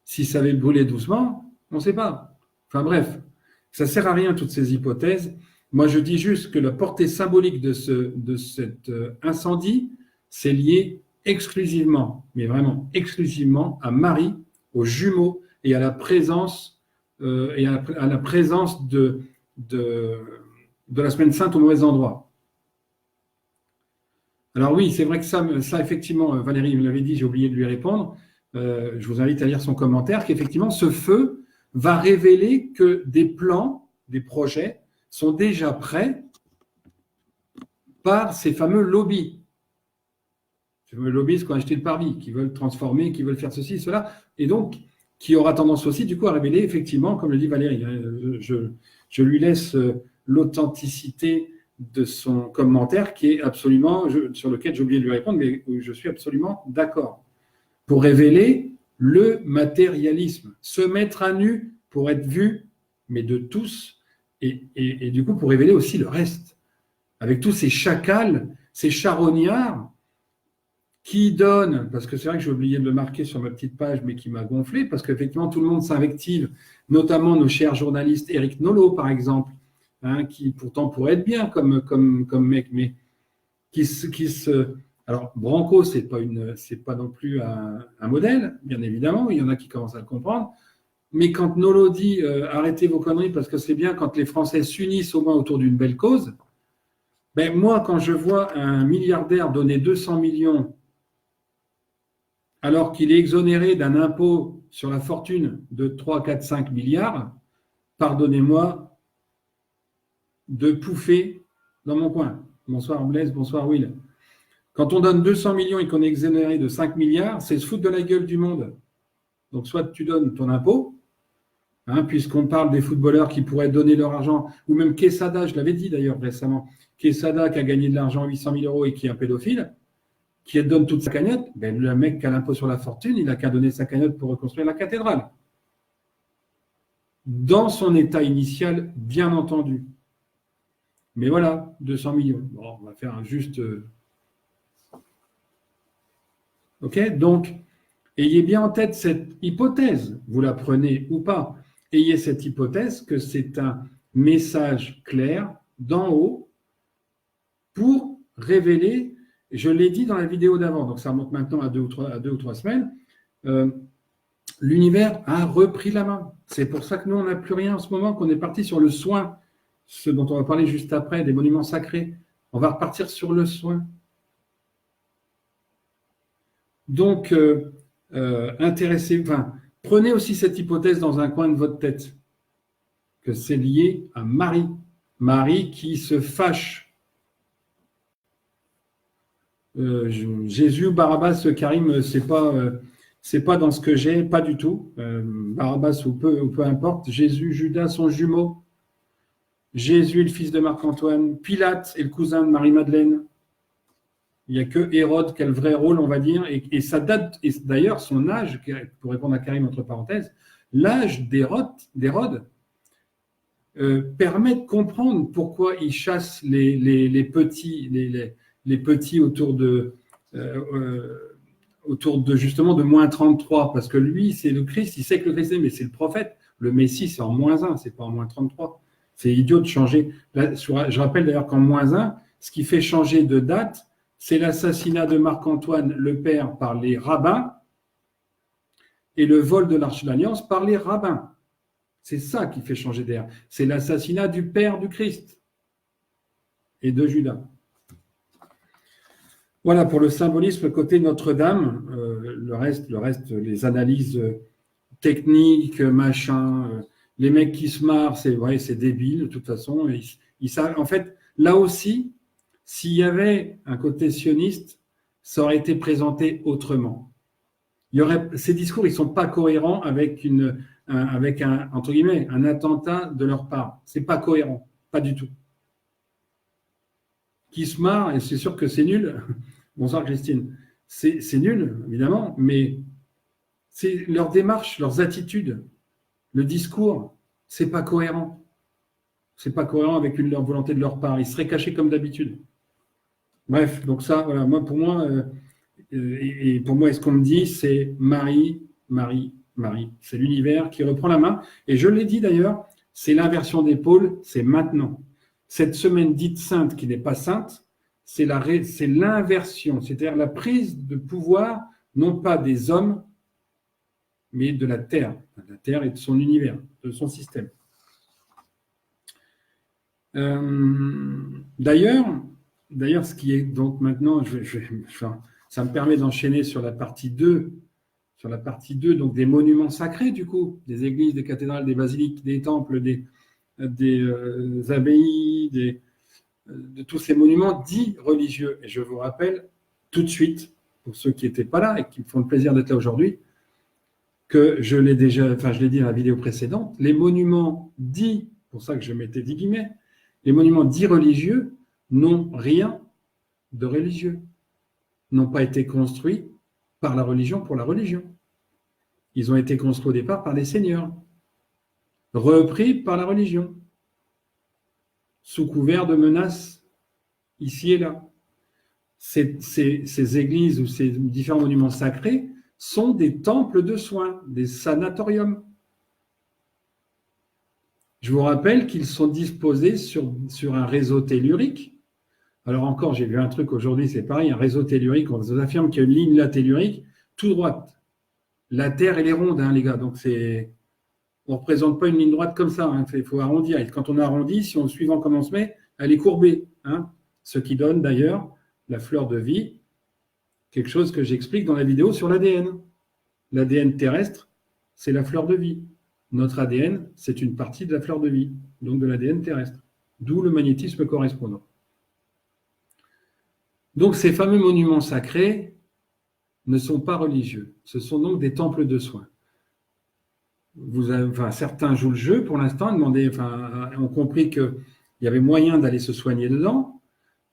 Si ça avait brûlé doucement, on ne sait pas. Enfin bref, ça ne sert à rien toutes ces hypothèses. Moi, je dis juste que la portée symbolique de cet incendie, c'est lié exclusivement, mais vraiment exclusivement, à Marie, aux jumeaux et à la présence, de la Semaine Sainte au mauvais endroit. Alors oui, c'est vrai que ça effectivement, Valérie me l'avait dit, j'ai oublié de lui répondre. Je vous invite à lire son commentaire, qu'effectivement, ce feu va révéler que des plans, des projets sont déjà prêts par ces fameux lobbies. Ces fameux lobbies qui ont acheté le parvis, qui veulent transformer, qui veulent faire ceci, cela, et donc qui aura tendance aussi, du coup, à révéler, effectivement, comme le dit Valérie, je lui laisse l'authenticité de son commentaire qui est absolument, sur lequel j'ai oublié de lui répondre, mais où je suis absolument d'accord. Pour révéler le matérialisme, se mettre à nu pour être vu, mais de tous, et du coup pour révéler aussi le reste, avec tous ces chacals, ces charognards qui donne, parce que c'est vrai que j'ai oublié de le marquer sur ma petite page, mais qui m'a gonflé, parce qu'effectivement, tout le monde s'invective, notamment nos chers journalistes, Éric Nolot, par exemple, hein, qui pourtant pourrait être bien comme mec, mais qui se. Alors, Branco, c'est pas non plus un modèle, bien évidemment, il y en a qui commencent à le comprendre, mais quand Nolot dit arrêtez vos conneries parce que c'est bien quand les Français s'unissent au moins autour d'une belle cause, ben moi, quand je vois un milliardaire donner 200 millions alors qu'il est exonéré d'un impôt sur la fortune de 3, 4, 5 milliards, pardonnez-moi de pouffer dans mon coin. Bonsoir Blaise, bonsoir Will. Quand on donne 200 millions et qu'on est exonéré de 5 milliards, c'est se foutre de la gueule du monde. Donc soit tu donnes ton impôt, hein, puisqu'on parle des footballeurs qui pourraient donner leur argent, ou même Quesada, je l'avais dit d'ailleurs récemment, Quesada qui a gagné de l'argent, 800 000 euros et qui est un pédophile, qui donne toute sa cagnotte, ben, le mec qui a l'impôt sur la fortune, il n'a qu'à donner sa cagnotte pour reconstruire la cathédrale. Dans son état initial, bien entendu. Mais voilà, 200 millions. Bon, on va faire un juste... OK? Donc, ayez bien en tête cette hypothèse. Vous la prenez ou pas. Ayez cette hypothèse que c'est un message clair d'en haut pour révéler. Je l'ai dit dans la vidéo d'avant, donc ça remonte maintenant à deux ou trois semaines, l'univers a repris la main. C'est pour ça que nous, on n'a plus rien en ce moment, qu'on est parti sur le soin, ce dont on va parler juste après, des monuments sacrés. On va repartir sur le soin. Donc, prenez aussi cette hypothèse dans un coin de votre tête, que c'est lié à Marie. Marie qui se fâche. Jésus, Barabbas, Karim, c'est pas dans ce que j'ai, pas du tout. Barabbas ou peu importe. Jésus, Judas sont jumeaux. Jésus est le fils de Marc-Antoine. Pilate est le cousin de Marie-Madeleine. Il n'y a que Hérode qui a le vrai rôle, on va dire. Et ça date, et d'ailleurs, son âge, pour répondre à Karim entre parenthèses, l'âge d'Hérode permet de comprendre pourquoi il chasse les petits autour de justement de moins 33, parce que lui, c'est le Christ, il sait que le Christ est, mais c'est le prophète. Le Messie, c'est en moins 1, c'est pas en moins 33. C'est idiot de changer. Là, je rappelle d'ailleurs qu'en moins 1, ce qui fait changer de date, c'est l'assassinat de Marc-Antoine, le père, par les rabbins, et le vol de l'Arche de l'Alliance par les rabbins. C'est ça qui fait changer d'air. C'est l'assassinat du père du Christ et de Judas. Voilà pour le symbolisme côté Notre-Dame. Le reste, les analyses techniques, machin, les mecs qui se marrent, c'est débile de toute façon. Ils savent, en fait, là aussi, s'il y avait un côté sioniste, ça aurait été présenté autrement. Ces discours, ils ne sont pas cohérents avec entre guillemets, un attentat de leur part. C'est pas cohérent, pas du tout. Qui se marrent, et c'est sûr que c'est nul. Bonsoir Christine. C'est nul, évidemment, mais c'est leur démarche, leurs attitudes, le discours, c'est pas cohérent. C'est pas cohérent avec leur volonté de leur part. Ils seraient cachés comme d'habitude. Bref, donc ça, voilà, pour moi, ce qu'on me dit, c'est Marie. C'est l'univers qui reprend la main. Et je l'ai dit d'ailleurs, c'est l'inversion des pôles, c'est maintenant. Cette semaine dite sainte qui n'est pas sainte, c'est l'inversion, c'est-à-dire la prise de pouvoir, non pas des hommes, mais de la Terre et de son univers, de son système. D'ailleurs, ce qui est donc maintenant, ça me permet d'enchaîner sur la partie 2, donc des monuments sacrés, du coup, des églises, des cathédrales, des basiliques, des temples, des abbayes, de tous ces monuments dits religieux. Et je vous rappelle tout de suite, pour ceux qui n'étaient pas là et qui me font le plaisir d'être là aujourd'hui, que je l'ai dit dans la vidéo précédente, les monuments dits, pour ça que je mettais 10 guillemets, les monuments dits religieux n'ont rien de religieux, n'ont pas été construits par la religion pour la religion. Ils ont été construits au départ par les seigneurs, repris par la religion, sous couvert de menaces ici et là. ces églises ou ces différents monuments sacrés sont des temples de soins, des sanatoriums. Je vous rappelle qu'ils sont disposés sur un réseau tellurique. Alors encore, j'ai vu un truc aujourd'hui, c'est pareil, un réseau tellurique, on vous affirme qu'il y a une ligne là tellurique, tout droite. La Terre, elle est ronde, hein, les gars, donc on ne représente pas une ligne droite comme ça, hein, il faut arrondir. Et quand on arrondit, si on suivant comme on se met, elle est courbée. Hein, ce qui donne d'ailleurs la fleur de vie, quelque chose que j'explique dans la vidéo sur l'ADN. L'ADN terrestre, c'est la fleur de vie. Notre ADN, c'est une partie de la fleur de vie, donc de l'ADN terrestre, d'où le magnétisme correspondant. Donc ces fameux monuments sacrés ne sont pas religieux, ce sont donc des temples de soins. Certains jouent le jeu pour l'instant, ont compris qu'il y avait moyen d'aller se soigner dedans.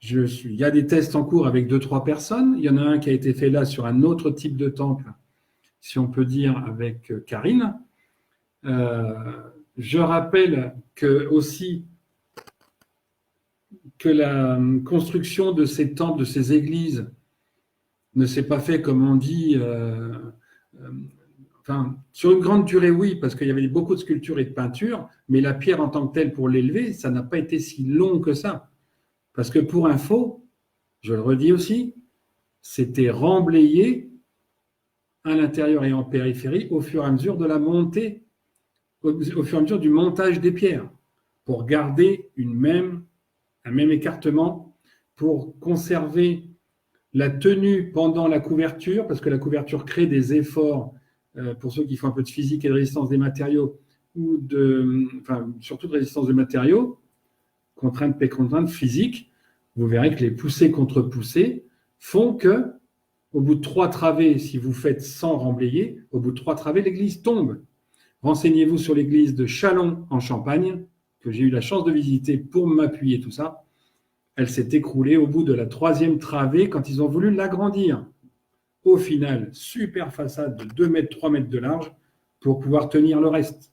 Il y a des tests en cours avec 2-3 personnes. Il y en a un qui a été fait là sur un autre type de temple, si on peut dire, avec Karine. Je rappelle aussi que la construction de ces temples, de ces églises, ne s'est pas fait, comme on dit, sur une grande durée, oui, parce qu'il y avait beaucoup de sculptures et de peintures, mais la pierre en tant que telle, pour l'élever, ça n'a pas été si long que ça. Parce que pour info, je le redis aussi, c'était remblayé à l'intérieur et en périphérie au fur et à mesure de la montée, au fur et à mesure du montage des pierres, pour garder un même écartement, pour conserver la tenue pendant la couverture, parce que la couverture crée des efforts pour ceux qui font un peu de physique et de résistance des matériaux, surtout de résistance des matériaux, contraintes physiques. Vous verrez que les poussées contre poussées font que, au bout de 3 travées, si vous faites sans remblayer, au bout de 3 travées, l'église tombe. Renseignez-vous sur l'église de Châlons en Champagne, que j'ai eu la chance de visiter pour m'appuyer tout ça. Elle s'est écroulée au bout de la 3e travée quand ils ont voulu l'agrandir. Au final, super façade de 2 mètres, 3 mètres de large pour pouvoir tenir le reste.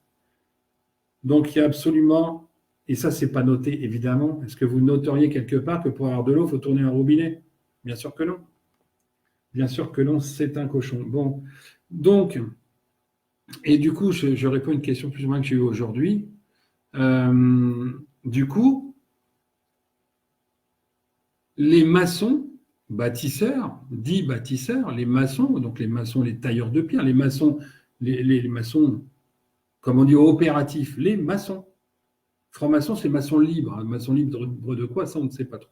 Donc, il y a absolument, et ça, c'est pas noté évidemment, est-ce que vous noteriez quelque part que pour avoir de l'eau, il faut tourner un robinet? Bien sûr que non. Bien sûr que non, c'est un cochon. Bon, donc, et du coup, je réponds à une question plus ou moins que j'ai eue aujourd'hui. Du coup, les maçons, bâtisseurs, dits bâtisseurs, les maçons, donc les maçons, les tailleurs de pierre, les maçons, comme on dit, opératifs, les maçons. Franc-maçon, c'est maçon libre. Maçon libre de quoi, ça, on ne sait pas trop.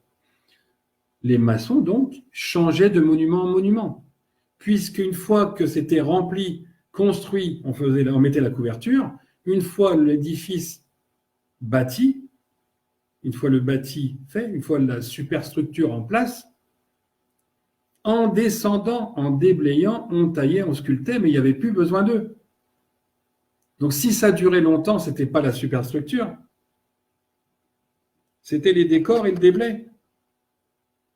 Les maçons, donc, changeaient de monument en monument, puisqu'une fois que c'était rempli, construit, on mettait la couverture, une fois l'édifice bâti, une fois le bâti fait, une fois la superstructure en place, en descendant, en déblayant, on taillait, on sculptait, mais il n'y avait plus besoin d'eux. Donc si ça durait longtemps, ce n'était pas la superstructure, c'était les décors et le déblai,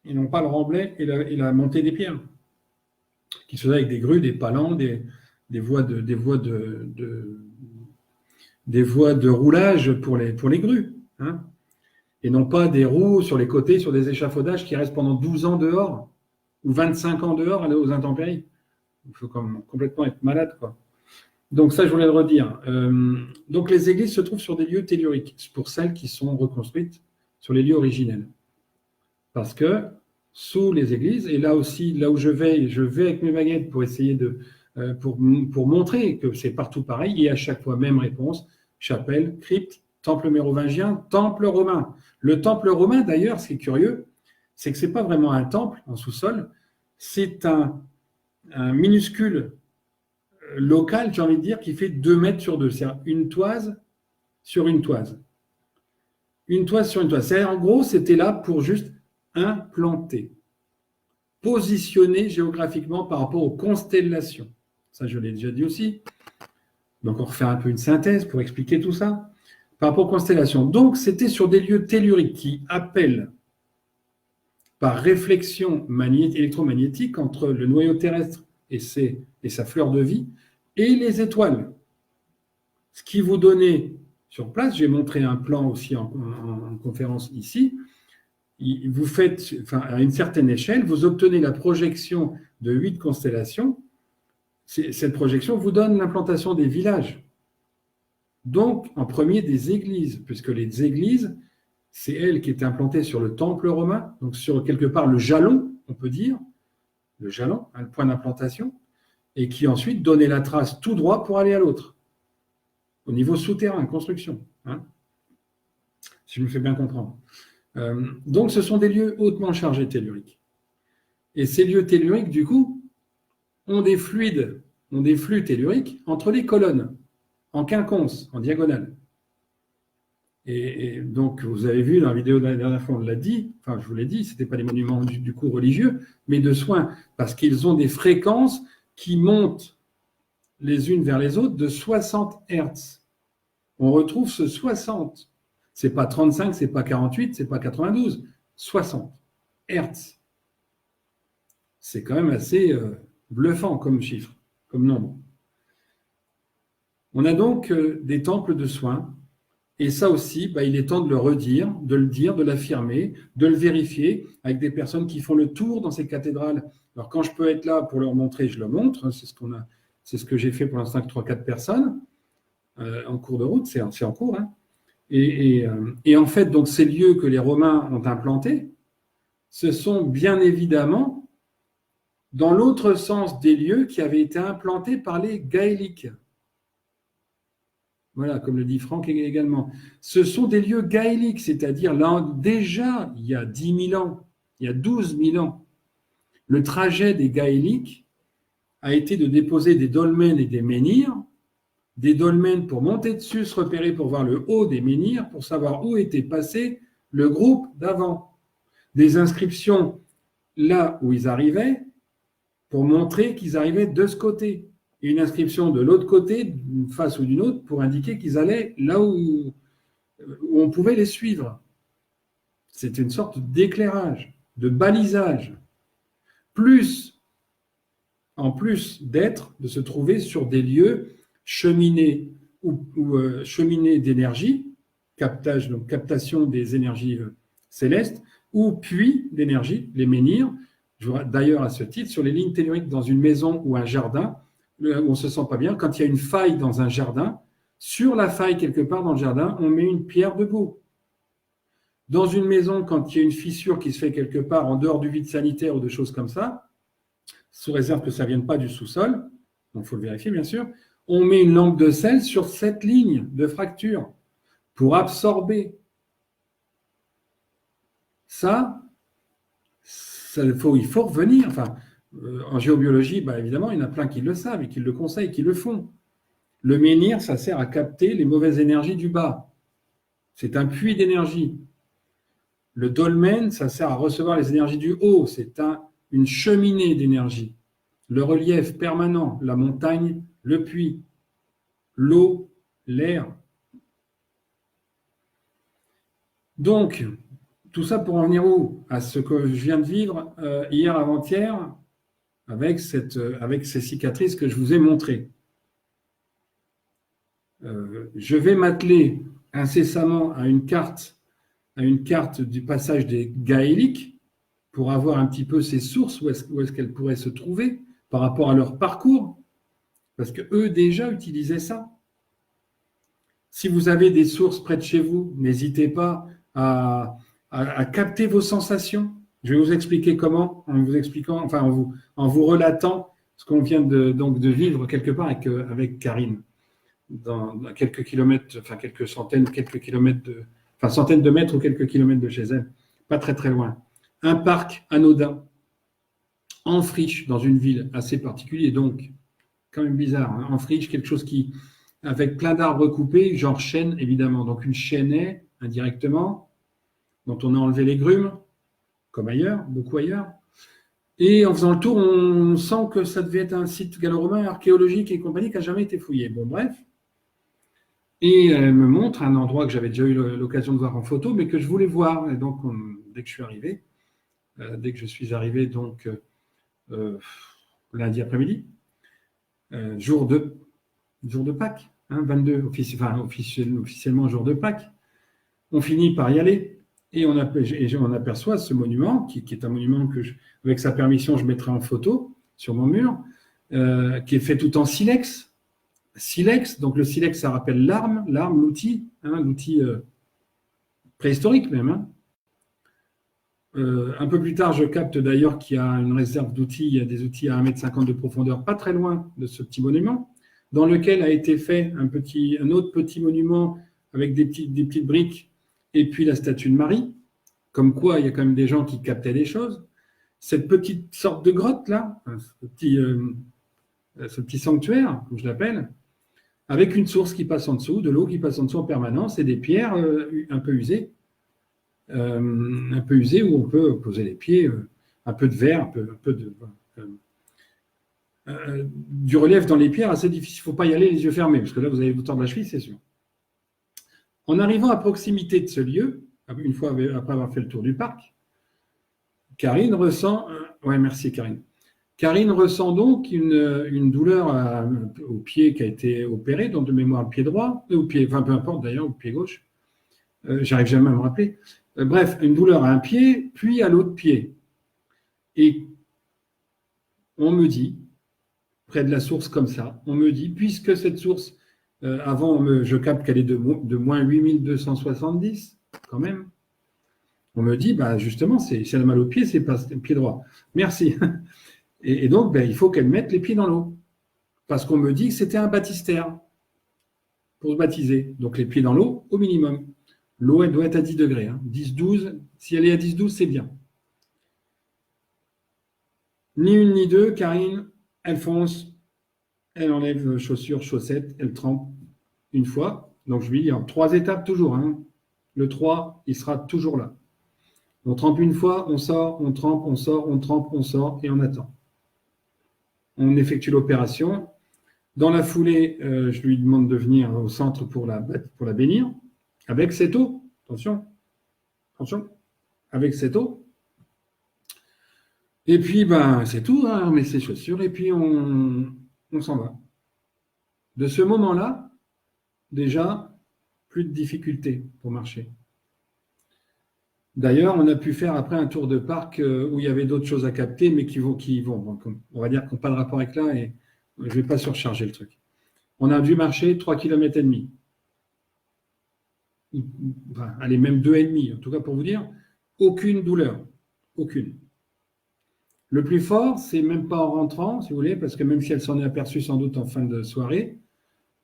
et non pas le remblai et la montée des pierres, qui se faisait avec des grues, des palans, des voies de roulage pour les grues, hein, et non pas des roues sur les côtés, sur des échafaudages qui restent pendant 12 ans dehors, ou 25 ans dehors, aller aux intempéries. Il faut complètement être malade, quoi. Donc ça, je voulais le redire. Donc les églises se trouvent sur des lieux telluriques, pour celles qui sont reconstruites sur les lieux originels. Parce que sous les églises, et là aussi, là où je vais avec mes baguettes pour essayer pour montrer que c'est partout pareil, et à chaque fois, même réponse, chapelle, crypte, temple mérovingien, temple romain. Le temple romain, d'ailleurs, ce qui est curieux, c'est que ce n'est pas vraiment un temple en sous-sol, c'est un minuscule local, j'ai envie de dire, qui fait 2 mètres sur 2, c'est-à-dire une toise sur une toise. Une toise sur une toise. C'est-à-dire, en gros, c'était là pour juste implanter, positionner géographiquement par rapport aux constellations. Ça, je l'ai déjà dit aussi. Donc, on refait un peu une synthèse pour expliquer tout ça. Par rapport aux constellations. Donc, c'était sur des lieux telluriques qui appellent par réflexion électromagnétique entre le noyau terrestre et sa fleur de vie et les étoiles. Ce qui vous donnait sur place, j'ai montré un plan aussi en conférence ici, vous faites, enfin, à une certaine échelle, vous obtenez la projection de 8 constellations. Cette projection vous donne l'implantation des villages. Donc, en premier, des églises, puisque les églises, c'est elles qui étaient implantées sur le temple romain, donc sur quelque part le jalon, on peut dire, le jalon, hein, le point d'implantation, et qui ensuite donnaient la trace tout droit pour aller à l'autre, au niveau souterrain, construction. Hein, si je me fais bien comprendre. Donc, ce sont des lieux hautement chargés telluriques. Et ces lieux telluriques, du coup, ont des fluides, ont des flux telluriques entre les colonnes, en quinconce, en diagonale. Et donc, vous avez vu dans la vidéo de la dernière fois, on l'a dit, enfin, je vous l'ai dit, ce n'était pas des monuments du coup religieux, mais de soins, parce qu'ils ont des fréquences qui montent les unes vers les autres de 60 Hertz. On retrouve ce 60. Ce n'est pas 35, ce n'est pas 48, ce n'est pas 92, 60 Hertz. C'est quand même assez bluffant comme chiffre, comme nombre. On a donc des temples de soins. Et ça aussi, il est temps de le redire, de le dire, de l'affirmer, de le vérifier avec des personnes qui font le tour dans ces cathédrales. Alors, quand je peux être là pour leur montrer, je le montre. C'est ce que j'ai fait pour l'instant avec 3-4 personnes en cours de route. C'est en cours. Hein. Et en fait, donc, ces lieux que les Romains ont implantés, ce sont bien évidemment dans l'autre sens des lieux qui avaient été implantés par les gaéliques. Voilà, comme le dit Franck également. Ce sont des lieux gaéliques, c'est-à-dire là, déjà, il y a 10 000 ans, il y a 12 000 ans, le trajet des gaéliques a été de déposer des dolmens et des menhirs, des dolmens pour monter dessus, se repérer pour voir le haut des menhirs, pour savoir où était passé le groupe d'avant. Des inscriptions là où ils arrivaient, pour montrer qu'ils arrivaient de ce côté. Et une inscription de l'autre côté, d'une face ou d'une autre, pour indiquer qu'ils allaient là où on pouvait les suivre. C'est une sorte d'éclairage, de balisage. En plus de se trouver sur des lieux cheminés ou cheminés d'énergie, captation des énergies célestes, ou puits d'énergie, les menhirs. D'ailleurs, à ce titre, sur les lignes telluriques dans une maison ou un jardin, où on ne se sent pas bien, quand il y a une faille dans un jardin, sur la faille quelque part dans le jardin, on met une pierre debout. Dans une maison, quand il y a une fissure qui se fait quelque part en dehors du vide sanitaire ou de choses comme ça, sous réserve que ça ne vienne pas du sous-sol, donc il faut le vérifier bien sûr, on met une lampe de sel sur cette ligne de fracture pour absorber. Il faut revenir. Enfin, en géobiologie, évidemment, il y en a plein qui le savent et qui le conseillent, qui le font. Le menhir, ça sert à capter les mauvaises énergies du bas. C'est un puits d'énergie. Le dolmen, ça sert à recevoir les énergies du haut. C'est une cheminée d'énergie. Le relief permanent, la montagne, le puits, l'eau, l'air. Donc, tout ça pour en venir où? À ce que je viens de vivre hier avant-hier avec ces cicatrices que je vous ai montrées. Je vais m'atteler incessamment à une carte du passage des gaéliques pour avoir un petit peu ces sources, où est-ce qu'elles pourraient se trouver par rapport à leur parcours, parce qu'eux déjà utilisaient ça. Si vous avez des sources près de chez vous, n'hésitez pas à capter vos sensations. Je vais vous expliquer comment, en vous relatant ce qu'on vient de vivre quelque part avec Karine, dans quelques kilomètres, centaines de mètres ou quelques kilomètres de chez elle, pas très très loin. Un parc anodin, en friche, dans une ville assez particulière, donc quand même bizarre, hein, en friche, quelque chose avec plein d'arbres coupés, genre chêne évidemment, donc une chênaie indirectement, dont on a enlevé les grumes, comme ailleurs, beaucoup ailleurs. Et en faisant le tour, on sent que ça devait être un site gallo-romain, archéologique et compagnie qui n'a jamais été fouillé. Bon, bref. Et elle me montre un endroit que j'avais déjà eu l'occasion de voir en photo, mais que je voulais voir. Et donc, dès que je suis arrivé, donc lundi après-midi, jour de Pâques, hein, 22, officiellement jour de Pâques, on finit par y aller. Et on aperçoit ce monument, qui est un monument que, avec sa permission, je mettrai en photo sur mon mur, qui est fait tout en silex. Silex, donc le silex, ça rappelle l'arme, l'outil, hein, l'outil préhistorique même. Hein. Un peu plus tard, je capte d'ailleurs qu'il y a une réserve d'outils, il y a des outils à 1,50 m de profondeur, pas très loin de ce petit monument, dans lequel a été fait un autre petit monument avec des petites briques et puis la statue de Marie. Comme quoi, il y a quand même des gens qui captaient des choses. Cette petite sorte de grotte là, ce petit sanctuaire, comme je l'appelle, avec une source qui passe en dessous, de l'eau qui passe en dessous en permanence et des pierres un peu usées où on peut poser les pieds, un peu de verre, un peu de du relief dans les pierres assez difficile. Il ne faut pas y aller les yeux fermés, parce que là, vous allez vous tordre la cheville, c'est sûr. En arrivant à proximité de ce lieu, une fois après avoir fait le tour du parc, Karine ressent... Ouais, merci Karine. Karine ressent donc une douleur au pied qui a été opéré, donc de mémoire le pied droit, au pied, enfin peu importe d'ailleurs, au pied gauche. J'arrive jamais à me rappeler. Bref, une douleur à un pied, puis à l'autre pied. Et on me dit, près de la source comme ça, on me dit, puisque cette source, avant, je capte qu'elle est de moins 8270, quand même, on me dit, bah justement, si elle a mal au pied, c'est pas le pied droit. Merci. Et donc, il faut qu'elle mette les pieds dans l'eau. Parce qu'on me dit que c'était un baptistère pour se baptiser. Donc, les pieds dans l'eau, au minimum. L'eau, elle doit être à 10 degrés. Hein. 10, 12. Si elle est à 10, 12, c'est bien. Ni une ni deux, Karine, elle fonce, elle enlève chaussures, chaussettes, elle trempe une fois. Donc, je lui dis en 3 étapes toujours. Hein. Le 3, il sera toujours là. On trempe une fois, on sort, on trempe, on sort, on trempe, on sort et on attend. On effectue l'opération. Dans la foulée, je lui demande de venir au centre pour la bénir avec cette eau. Attention, avec cette eau. Et puis, c'est tout. Hein, on met ses chaussures et puis on s'en va. De ce moment-là, déjà, plus de difficultés pour marcher. D'ailleurs, on a pu faire après un tour de parc où il y avait d'autres choses à capter, mais qui vont on va dire, qui n'ont pas de rapport avec là, et je ne vais pas surcharger le truc. On a dû marcher 3,5 km. Enfin, allez, même 2,5, en tout cas pour vous dire, aucune douleur. Aucune. Le plus fort, c'est même pas en rentrant, si vous voulez, parce que même si elle s'en est aperçue sans doute en fin de soirée,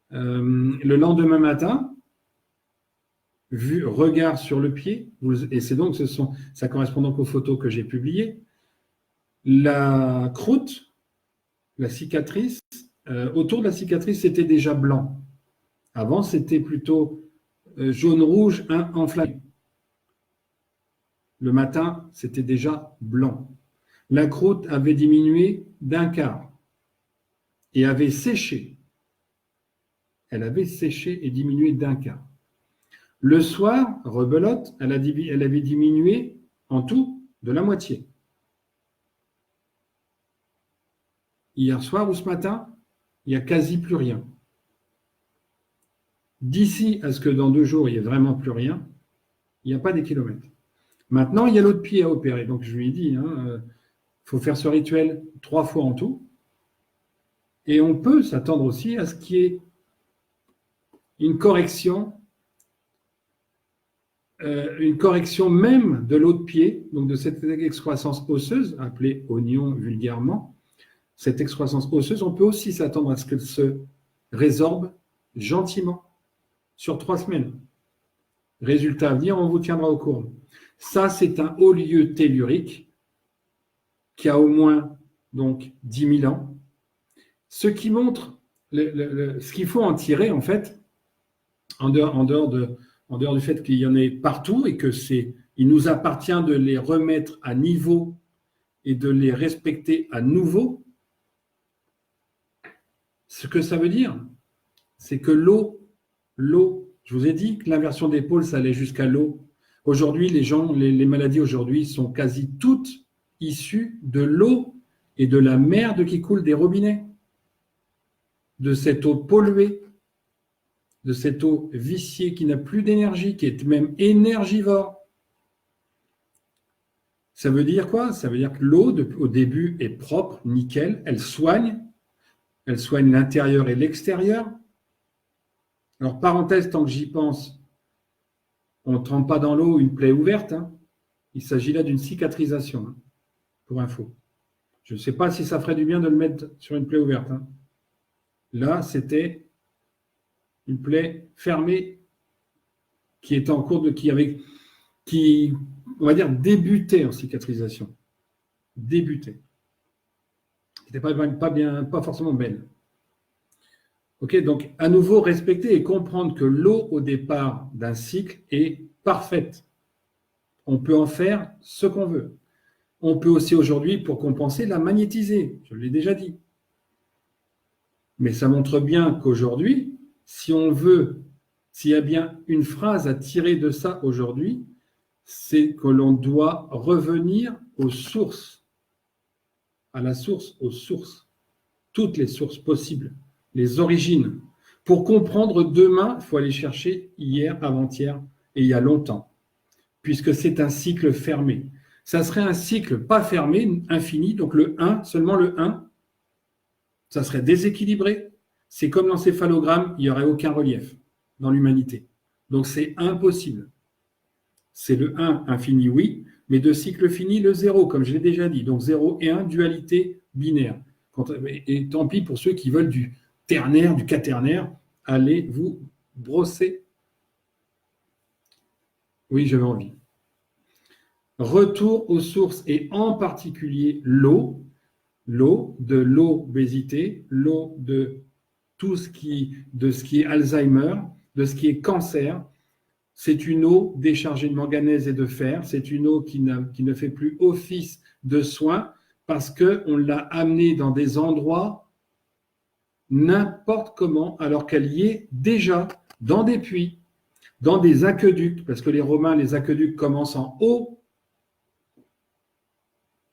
le lendemain matin, regard sur le pied, et c'est donc ça correspond donc aux photos que j'ai publiées. La croûte, la cicatrice, autour de la cicatrice, c'était déjà blanc. Avant, c'était plutôt jaune-rouge enflammé. Le matin, c'était déjà blanc. La croûte avait diminué d'un quart et avait séché. Elle avait séché et diminué d'un quart. Le soir, rebelote, elle avait diminué en tout de la moitié. Hier soir ou ce matin, il n'y a quasi plus rien. D'ici à ce que dans 2 jours, il n'y ait vraiment plus rien, il n'y a pas des kilomètres. Maintenant, il y a l'autre pied à opérer. Donc, je lui ai dit, faut faire ce rituel 3 fois en tout. Et on peut s'attendre aussi à ce qu'il y ait une correction même de l'autre pied, donc de cette excroissance osseuse, appelée oignon vulgairement. Cette excroissance osseuse, on peut aussi s'attendre à ce qu'elle se résorbe gentiment sur 3 semaines. Résultat à venir, on vous tiendra au courant. Ça, c'est un haut lieu tellurique qui a au moins donc 10 000 ans, ce qui montre ce qu'il faut en tirer en fait, en dehors du fait qu'il y en ait partout et que il nous appartient de les remettre à niveau et de les respecter à nouveau. Ce que ça veut dire, c'est que l'eau, je vous ai dit que l'inversion des pôles, ça allait jusqu'à l'eau. Aujourd'hui, les maladies aujourd'hui sont quasi toutes issues de l'eau et de la merde qui coule des robinets, de cette eau polluée, de cette eau viciée qui n'a plus d'énergie, qui est même énergivore. Ça veut dire quoi? Ça veut dire que l'eau, au début, est propre, nickel, elle soigne l'intérieur et l'extérieur. Alors, parenthèse, tant que j'y pense, on ne trempe pas dans l'eau une plaie ouverte, hein. Il s'agit là d'une cicatrisation, hein, pour info. Je ne sais pas si ça ferait du bien de le mettre sur une plaie ouverte, hein. Là, c'était une plaie fermée qui était en cours de... qui, on va dire, débutait en cicatrisation. Débutait. C'était pas forcément belle. Ok, donc à nouveau respecter et comprendre que l'eau au départ d'un cycle est parfaite. On peut en faire ce qu'on veut. On peut aussi aujourd'hui, pour compenser, la magnétiser. Je l'ai déjà dit. Mais ça montre bien qu'aujourd'hui, si on veut, s'il y a bien une phrase à tirer de ça aujourd'hui, c'est que l'on doit revenir aux sources, à la source, aux sources, toutes les sources possibles, les origines. Pour comprendre demain, il faut aller chercher hier, avant-hier et il y a longtemps, puisque c'est un cycle fermé. Ça serait un cycle pas fermé, infini, donc le 1, seulement le 1, ça serait déséquilibré. C'est comme l'encéphalogramme, il n'y aurait aucun relief dans l'humanité. Donc c'est impossible. C'est le 1 infini, oui, mais de cycle fini, le 0, comme je l'ai déjà dit. Donc 0 et 1, dualité binaire. Et tant pis pour ceux qui veulent du ternaire, du quaternaire, allez vous brosser. Oui, j'avais envie. Retour aux sources et en particulier l'eau, de l'obésité, l'eau de tout ce qui est Alzheimer, de ce qui est cancer. C'est une eau déchargée de manganèse et de fer. C'est une eau qui ne fait plus office de soin parce qu'on l'a amenée dans des endroits n'importe comment, alors qu'elle y est déjà dans des puits, dans des aqueducs, parce que les Romains, les aqueducs commencent en haut,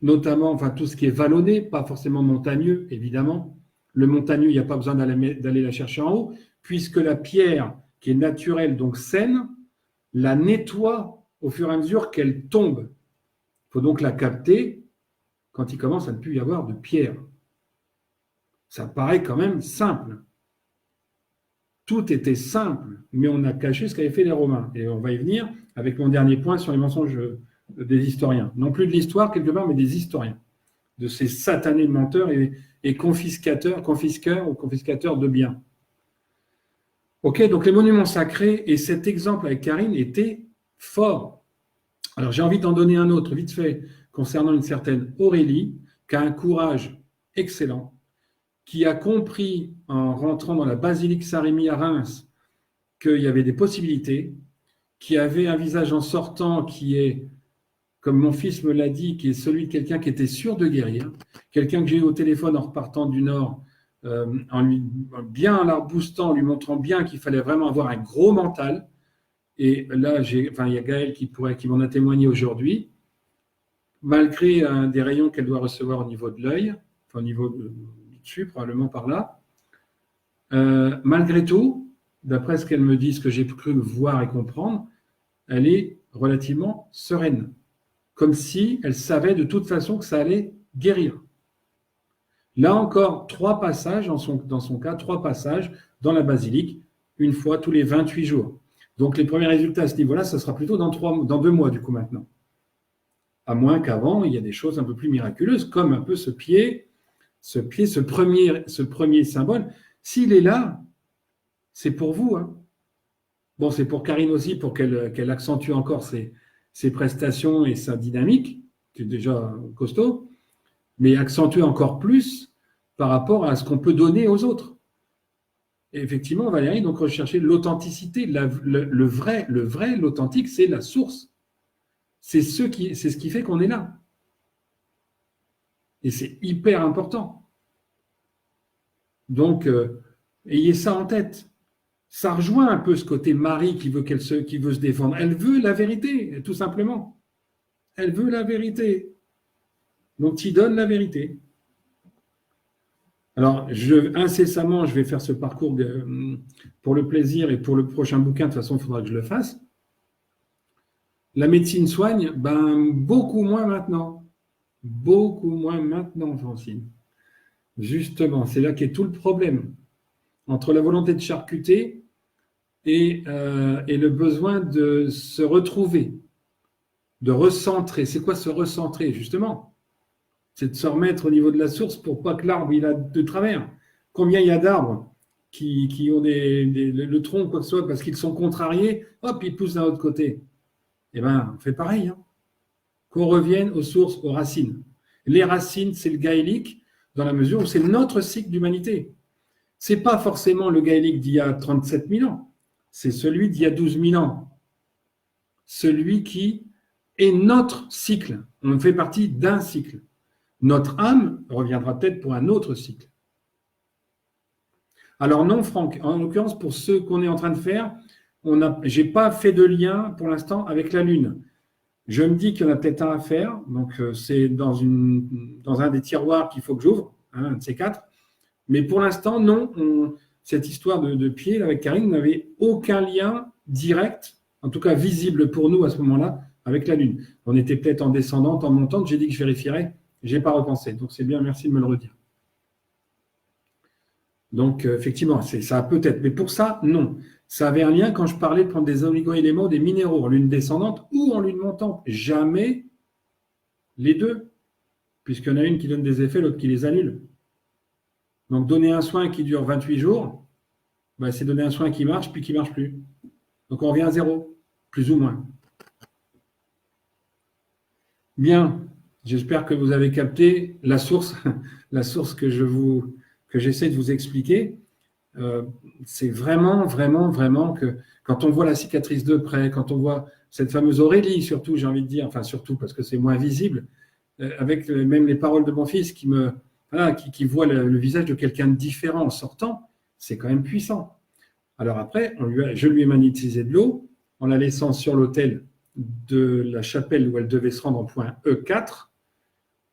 notamment tout ce qui est vallonné, pas forcément montagneux, évidemment. Le montagneux, il n'y a pas besoin d'aller la chercher en haut, puisque la pierre qui est naturelle, donc saine, la nettoie au fur et à mesure qu'elle tombe. Il faut donc la capter quand il commence à ne plus y avoir de pierre. Ça paraît quand même simple. Tout était simple, mais on a caché ce qu'avaient fait les Romains. Et on va y venir avec mon dernier point sur les mensonges des historiens. Non plus de l'histoire quelque part, mais des historiens. De ces satanés menteurs et confisqueurs ou confiscateurs de biens. Ok, donc les monuments sacrés, et cet exemple avec Karine était fort. Alors j'ai envie d'en donner un autre, vite fait, concernant une certaine Aurélie, qui a un courage excellent, qui a compris en rentrant dans la basilique Saint-Rémy à Reims qu'il y avait des possibilités, qui avait un visage en sortant qui est, comme mon fils me l'a dit, qui est celui de quelqu'un qui était sûr de guérir, quelqu'un que j'ai eu au téléphone en repartant du Nord, en lui bien la boostant, en lui montrant bien qu'il fallait vraiment avoir un gros mental. Et là, il y a Gaëlle qui m'en a témoigné aujourd'hui. Malgré des rayons qu'elle doit recevoir au niveau de l'œil, au niveau du dessus, probablement par là, malgré tout, d'après ce qu'elle me dit, ce que j'ai cru voir et comprendre, elle est relativement sereine. Comme si elle savait de toute façon que ça allait guérir. Là encore, 3 passages, dans son cas, 3 passages dans la basilique, une fois tous les 28 jours. Donc les premiers résultats à ce niveau-là, ça sera plutôt dans 2 mois du coup maintenant. À moins qu'avant, il y a des choses un peu plus miraculeuses, comme un peu ce premier symbole. S'il est là, c'est pour vous. Hein. Bon, c'est pour Karine aussi, pour qu'elle accentue encore ses prestations et sa dynamique, qui est déjà costaud, mais accentuer encore plus par rapport à ce qu'on peut donner aux autres. Et effectivement, Valérie, donc rechercher l'authenticité, le vrai, l'authentique, c'est la source. C'est ce qui fait qu'on est là. Et c'est hyper important. Donc, ayez ça en tête. Ça rejoint un peu ce côté Marie qui veut se défendre. Elle veut la vérité, tout simplement. Elle veut la vérité. Donc, tu donnes la vérité. Alors, incessamment, je vais faire ce parcours pour le plaisir et pour le prochain bouquin. De toute façon, il faudra que je le fasse. La médecine soigne, beaucoup moins maintenant. Beaucoup moins maintenant, Francine. Justement, c'est là qu'est tout le problème. Entre la volonté de charcuter et le besoin de se retrouver, de recentrer. C'est quoi se recentrer, justement? C'est de se remettre au niveau de la source pour pas que l'arbre il a de travers. Combien il y a d'arbres qui ont le tronc, quoi que ce soit, parce qu'ils sont contrariés, hop, ils poussent d'un autre côté. Eh bien, on fait pareil. Hein. Qu'on revienne aux sources, aux racines. Les racines, c'est le gaélique, dans la mesure où c'est notre cycle d'humanité. Ce n'est pas forcément le gaélique d'il y a 37 000 ans, c'est celui d'il y a 12 000 ans. Celui qui est notre cycle. On fait partie d'un cycle. Notre âme reviendra peut-être pour un autre cycle. Alors non, Franck, en l'occurrence, pour ce qu'on est en train de faire, je n'ai pas fait de lien pour l'instant avec la Lune. Je me dis qu'il y en a peut-être un à faire, donc c'est dans un des tiroirs qu'il faut que j'ouvre, un de ces quatre. Mais pour l'instant, non, cette histoire de pied là, avec Karine n'avait aucun lien direct, en tout cas visible pour nous à ce moment-là, avec la Lune. On était peut-être en descendante, en montante, j'ai dit que je vérifierais, je n'ai pas repensé. Donc c'est bien, merci de me le redire. Donc effectivement, ça peut-être, mais pour ça, non. Ça avait un lien quand je parlais de prendre des oligo-éléments, des minéraux en lune descendante ou en lune montante. Jamais les deux, puisqu'il y en a une qui donne des effets, l'autre qui les annule. Donc donner un soin qui dure 28 jours, c'est donner un soin qui marche puis qui ne marche plus. Donc on revient à zéro, plus ou moins. Bien, j'espère que vous avez capté la source que j'essaie de vous expliquer. C'est vraiment que quand on voit la cicatrice de près, quand on voit cette fameuse Aurélie, surtout, j'ai envie de dire, enfin surtout parce que c'est moins visible, avec même les paroles de mon fils qui voit le visage de quelqu'un de différent en sortant, c'est quand même puissant. Alors après, je lui ai magnétisé de l'eau en la laissant sur l'autel de la chapelle où elle devait se rendre en point E4,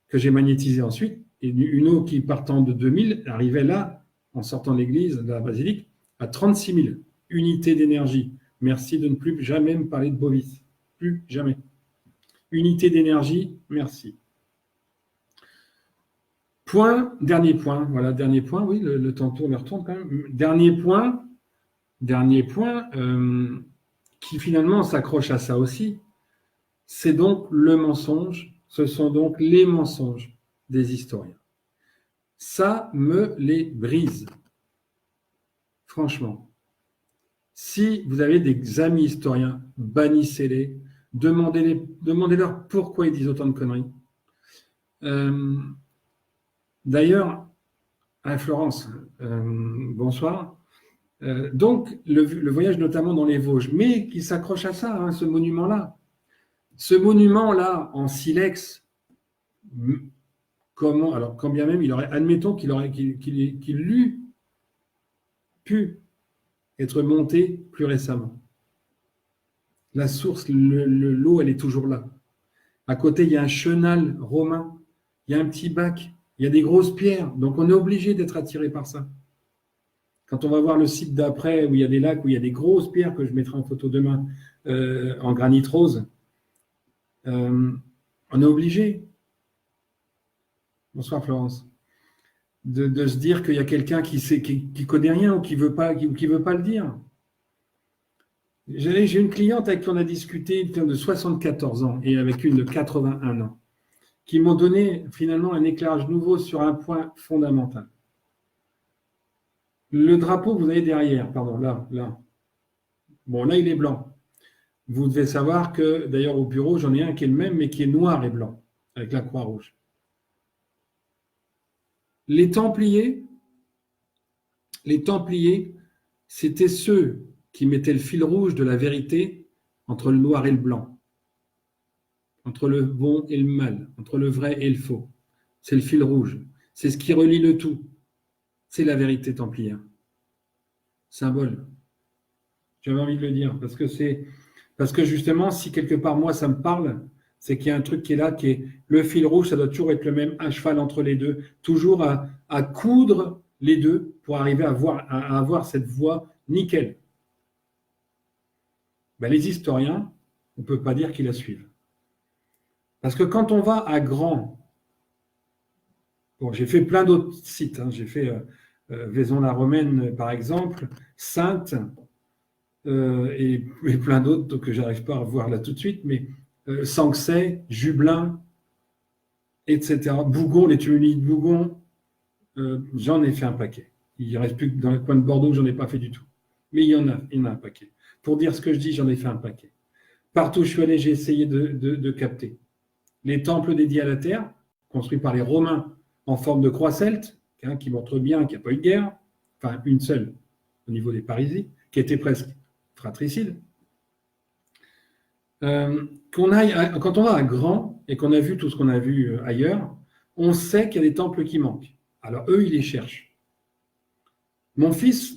que j'ai magnétisé ensuite, et une eau qui partant de 2000 arrivait là, en sortant de l'église, de la basilique, à 36 000 unités d'énergie. Merci de ne plus jamais me parler de Bovis. Plus jamais. Unité d'énergie, merci. Dernier point, oui, le temps tourne et retourne quand même. Dernier point, qui finalement s'accroche à ça aussi, c'est donc le mensonge, ce sont donc les mensonges des historiens. Ça me les brise. Franchement. Si vous avez des amis historiens, bannissez-les, demandez-leur pourquoi ils disent autant de conneries. D'ailleurs, Florence, bonsoir. Donc, le voyage notamment dans les Vosges, mais qui s'accroche à ça, hein, ce monument-là. Ce monument-là, en silex, comment, alors quand bien même, admettons qu'il eût pu être monté plus récemment. La source, l'eau, elle est toujours là. À côté, il y a un chenal romain, il y a un petit bac, il y a des grosses pierres, donc on est obligé d'être attiré par ça. Quand on va voir le site d'après, où il y a des lacs, où il y a des grosses pierres, que je mettrai en photo demain, en granit rose, on est obligé. Bonsoir Florence. De se dire qu'il y a quelqu'un qui connaît rien ou qui veut pas le dire. J'ai une cliente avec qui on a discuté, de 74 ans et avec une de 81 ans, qui m'ont donné finalement un éclairage nouveau sur un point fondamental. Le drapeau que vous avez derrière, pardon, là. Bon, là, il est blanc. Vous devez savoir que, d'ailleurs, au bureau, j'en ai un qui est le même, mais qui est noir et blanc, avec la croix rouge. Les Templiers, c'était ceux qui mettaient le fil rouge de la vérité entre le noir et le blanc, entre le bon et le mal, entre le vrai et le faux. C'est le fil rouge. C'est ce qui relie le tout. C'est la vérité templière. Symbole. J'avais envie de le dire, parce que justement, si quelque part, moi, ça me parle, c'est qu'il y a un truc qui est là, qui est le fil rouge, ça doit toujours être le même, à cheval entre les deux, toujours à coudre les deux pour arriver à avoir cette voie nickel. Les historiens, on ne peut pas dire qu'ils la suivent. Parce que quand on va à Grand, bon, j'ai fait plein d'autres sites, hein. J'ai fait Vaison-la-Romaine, par exemple, Saintes, et plein d'autres que je n'arrive pas à voir là tout de suite, mais Sanxay, Jublin, etc. Bougon, les Tumuli de Bougon, j'en ai fait un paquet. Il ne reste plus que dans le coin de Bordeaux, j'en ai pas fait du tout. Mais il y en a un paquet. Pour dire ce que je dis, j'en ai fait un paquet. Partout où je suis allé, j'ai essayé de capter. Les temples dédiés à la terre, construits par les Romains en forme de croix celte, hein, qui montre bien qu'il n'y a pas eu de guerre, enfin une seule au niveau des Parisis, qui était presque fratricide. Quand on va à Grand et qu'on a vu tout ce qu'on a vu ailleurs, on sait qu'il y a des temples qui manquent. Alors eux, ils les cherchent. Mon fils,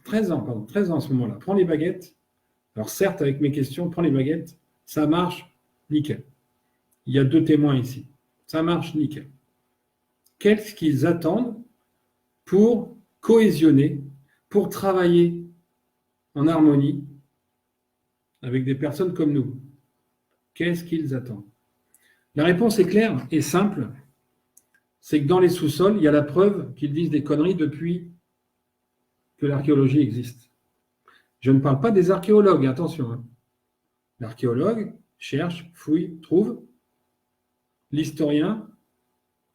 13 ans à ce moment-là, prend les baguettes. Alors certes, avec mes questions, prend les baguettes, ça marche, nickel. Il y a 2 témoins ici. Ça marche, nickel. Qu'est-ce qu'ils attendent pour cohésionner, pour travailler en harmonie avec des personnes comme nous? Qu'est-ce qu'ils attendent? La réponse est claire et simple. C'est que dans les sous-sols, il y a la preuve qu'ils disent des conneries depuis que l'archéologie existe. Je ne parle pas des archéologues, attention. Hein. L'archéologue cherche, fouille, trouve. L'historien,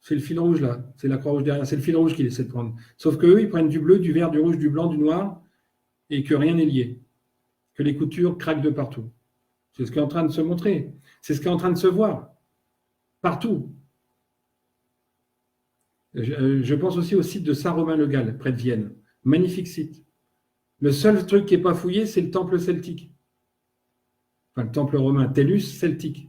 c'est le fil rouge là, c'est la croix rouge derrière, c'est le fil rouge qu'il essaie de prendre. Sauf qu'eux, ils prennent du bleu, du vert, du rouge, du blanc, du noir, et que rien n'est lié. Que les coutures craquent de partout. C'est ce qui est en train de se montrer. C'est ce qui est en train de se voir. Partout. Je pense aussi au site de Saint-Romain-le-Gall, près de Vienne. Magnifique site. Le seul truc qui n'est pas fouillé, c'est le temple celtique. Enfin, le temple romain, Tellus celtique.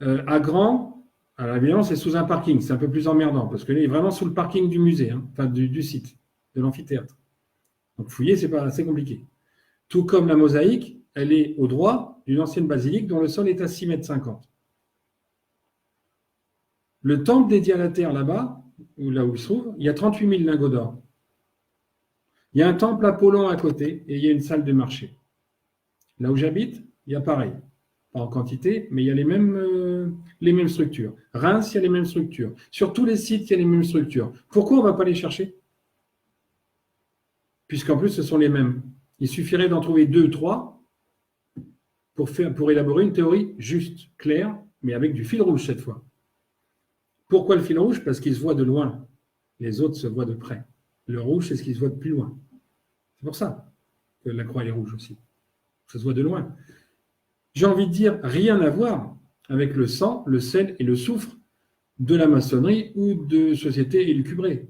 À Grand, alors évidemment, c'est sous un parking. C'est un peu plus emmerdant, parce que là, il est vraiment sous le parking du musée, hein, enfin du site, de l'amphithéâtre. Donc fouiller, c'est pas assez compliqué. Tout comme la mosaïque, elle est au droit d'une ancienne basilique dont le sol est à 6,50 m. Le temple dédié à la terre là-bas, là où il se trouve, il y a 38 000 lingots d'or. Il y a un temple Apollon à côté et il y a une salle de marché. Là où j'habite, il y a pareil. Pas en quantité, mais il y a les mêmes structures. Reims, il y a les mêmes structures. Sur tous les sites, il y a les mêmes structures. Pourquoi on ne va pas les chercher? Puisqu'en plus, ce sont les mêmes. Il suffirait d'en trouver 2 ou 3 pour élaborer une théorie juste, claire, mais avec du fil rouge cette fois. Pourquoi le fil rouge? Parce qu'il se voit de loin. Les autres se voient de près. Le rouge, c'est ce qui se voit de plus loin. C'est pour ça que la croix est rouge aussi. Ça se voit de loin. J'ai envie de dire, rien à voir avec le sang, le sel et le soufre de la maçonnerie ou de sociétés élucubrées.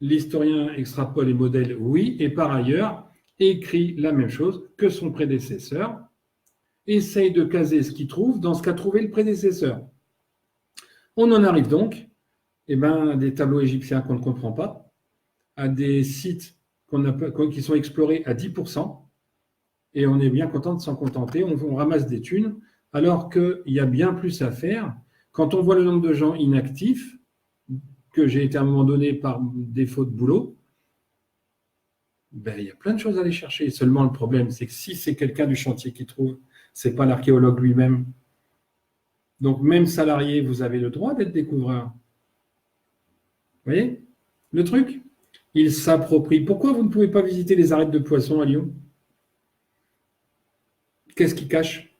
L'historien extrapole les modèles, oui, et par ailleurs, écrit la même chose que son prédécesseur, essaye de caser ce qu'il trouve dans ce qu'a trouvé le prédécesseur. On en arrive donc à des tableaux égyptiens qu'on ne comprend pas, à des sites qui sont explorés à 10%, et on est bien content de s'en contenter, on ramasse des thunes, alors qu'il y a bien plus à faire. Quand on voit le nombre de gens inactifs, que j'ai été à un moment donné par défaut de boulot, il y a plein de choses à aller chercher. Seulement, le problème, c'est que si c'est quelqu'un du chantier qui trouve, ce n'est pas l'archéologue lui-même. Donc, même salarié, vous avez le droit d'être découvreur. Vous voyez le truc? Il s'approprie. Pourquoi vous ne pouvez pas visiter les arêtes de poissons à Lyon? Qu'est-ce qui cache?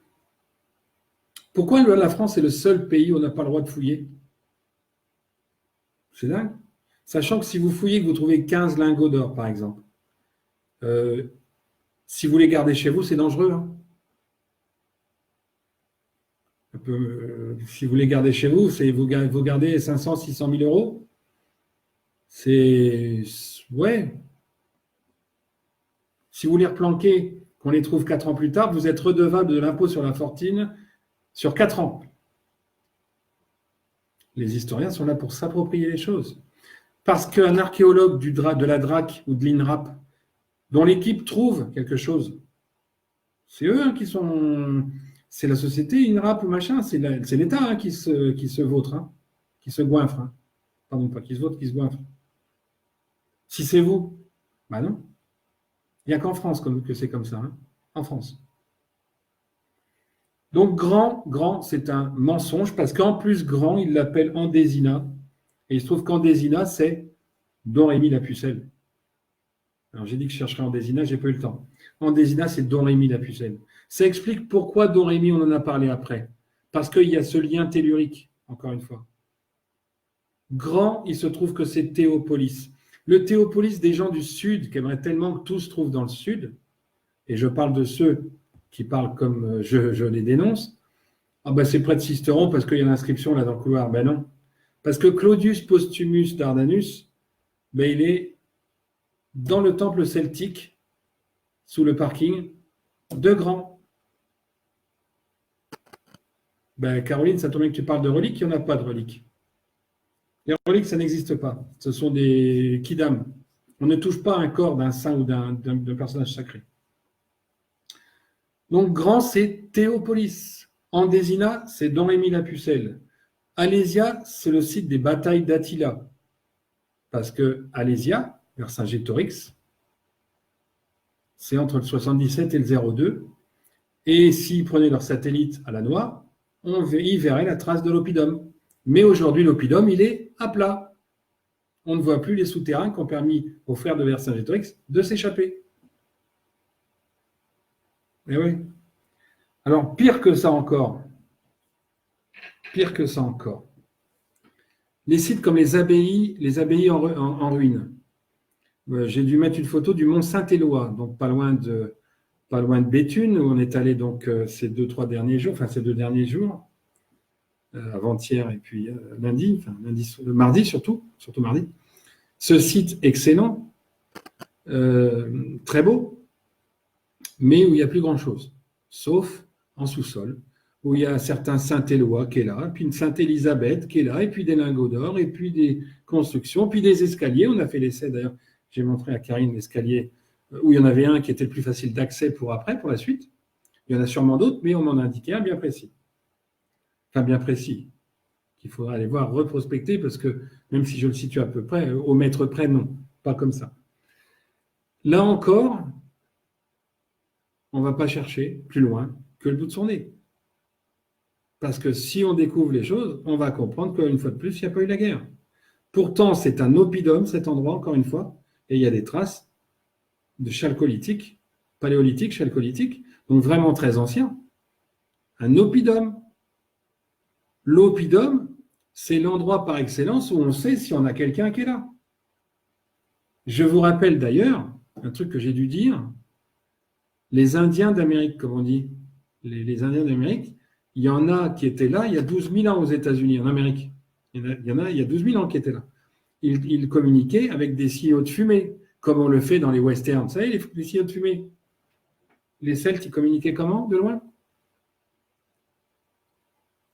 Pourquoi la France est le seul pays où on n'a pas le droit de fouiller? C'est dingue. Sachant que si vous fouillez, que vous trouvez 15 lingots d'or, par exemple, si vous les gardez chez vous, c'est dangereux. Hein. Si vous les gardez chez vous, vous gardez 500, 600 000 euros. C'est... Ouais. Si vous les replanquez, qu'on les trouve 4 ans plus tard, vous êtes redevable de l'impôt sur la fortune sur 4 ans. Les historiens sont là pour s'approprier les choses. Parce qu'un archéologue de la DRAC ou de l'INRAP, dont l'équipe trouve quelque chose, c'est eux qui sont... C'est la société INRAP ou machin, c'est l'État qui se vautre, hein, qui se goinfre. Hein. Pardon, pas qui se vautre, qui se goinfre. Si c'est vous, non. Il n'y a qu'en France que c'est comme ça, hein, en France. Donc grand, c'est un mensonge parce qu'en plus grand, il l'appelle Andésina. Et il se trouve qu'Andésina, c'est Don Rémy la Pucelle. Alors j'ai dit que je chercherais Andésina, j'ai pas eu le temps. Andésina, c'est Don Rémy la Pucelle. Ça explique pourquoi Don Rémy, on en a parlé après. Parce qu'il y a ce lien tellurique, encore une fois. Grand, il se trouve que c'est Théopolis. Le Théopolis des gens du Sud, qui aimeraient tellement que tout se trouve dans le Sud, et je parle de ceux qui parlent comme je les dénonce, ah ben c'est près de Sisteron parce qu'il y a l'inscription là dans le couloir. Ben non. Parce que Claudius Postumus Dardanus, ben il est dans le temple celtique, sous le parking, de Grand. Ben Caroline, ça tombe bien que tu parles de reliques, il n'y en a pas de reliques. Les reliques, ça n'existe pas. Ce sont des kidam. On ne touche pas un corps d'un saint ou d'un personnage sacré. Donc, Grand, c'est Théopolis. Andésina, c'est Don Rémy la Pucelle. Alésia, c'est le site des batailles d'Attila. Parce que Alésia, vers Saint-Gétorix, c'est entre le 77 et le 02. Et s'ils prenaient leur satellite à la noix, ils verraient la trace de l'oppidum. Mais aujourd'hui, l'oppidum, il est à plat. On ne voit plus les souterrains qui ont permis aux frères de Vercingétorix de s'échapper. Eh oui. Alors, pire que ça encore, les sites comme les abbayes en ruine. J'ai dû mettre une photo du mont Saint-Éloi, donc pas loin de Béthune, où on est allé donc ces 2 derniers jours, avant-hier et puis mardi surtout mardi. Ce site excellent, très beau, mais où il n'y a plus grand-chose, sauf en sous-sol, où il y a un certain Saint-Éloi qui est là, puis une Sainte-Élisabeth qui est là, et puis des lingots d'or, et puis des constructions, puis des escaliers. On a fait l'essai d'ailleurs, j'ai montré à Karine l'escalier où il y en avait un qui était le plus facile d'accès pour la suite. Il y en a sûrement d'autres, mais on m'en a indiqué un bien précis. Enfin, bien précis, qu'il faudra aller voir, reprospecter, parce que même si je le situe à peu près, au mètre près, non, pas comme ça. Là encore, on ne va pas chercher plus loin que le bout de son nez. Parce que si on découvre les choses, on va comprendre qu'une fois de plus, il n'y a pas eu la guerre. Pourtant, c'est un oppidum, cet endroit, encore une fois, et il y a des traces de chalcolithique, paléolithique, chalcolithique, donc vraiment très ancien. Un oppidum. L'oppidum, c'est l'endroit par excellence où on sait si on a quelqu'un qui est là. Je vous rappelle d'ailleurs, un truc que j'ai dû dire, les Indiens d'Amérique, comme on dit, les Indiens d'Amérique, il y en a qui étaient là il y a 12 000 ans aux États-Unis, en Amérique. Il y en a il y a 12 000 ans qui étaient là. Ils communiquaient avec des signaux de fumée, comme on le fait dans les westerns. Vous savez, les signaux de fumée. Les Celtes, ils communiquaient comment, de loin?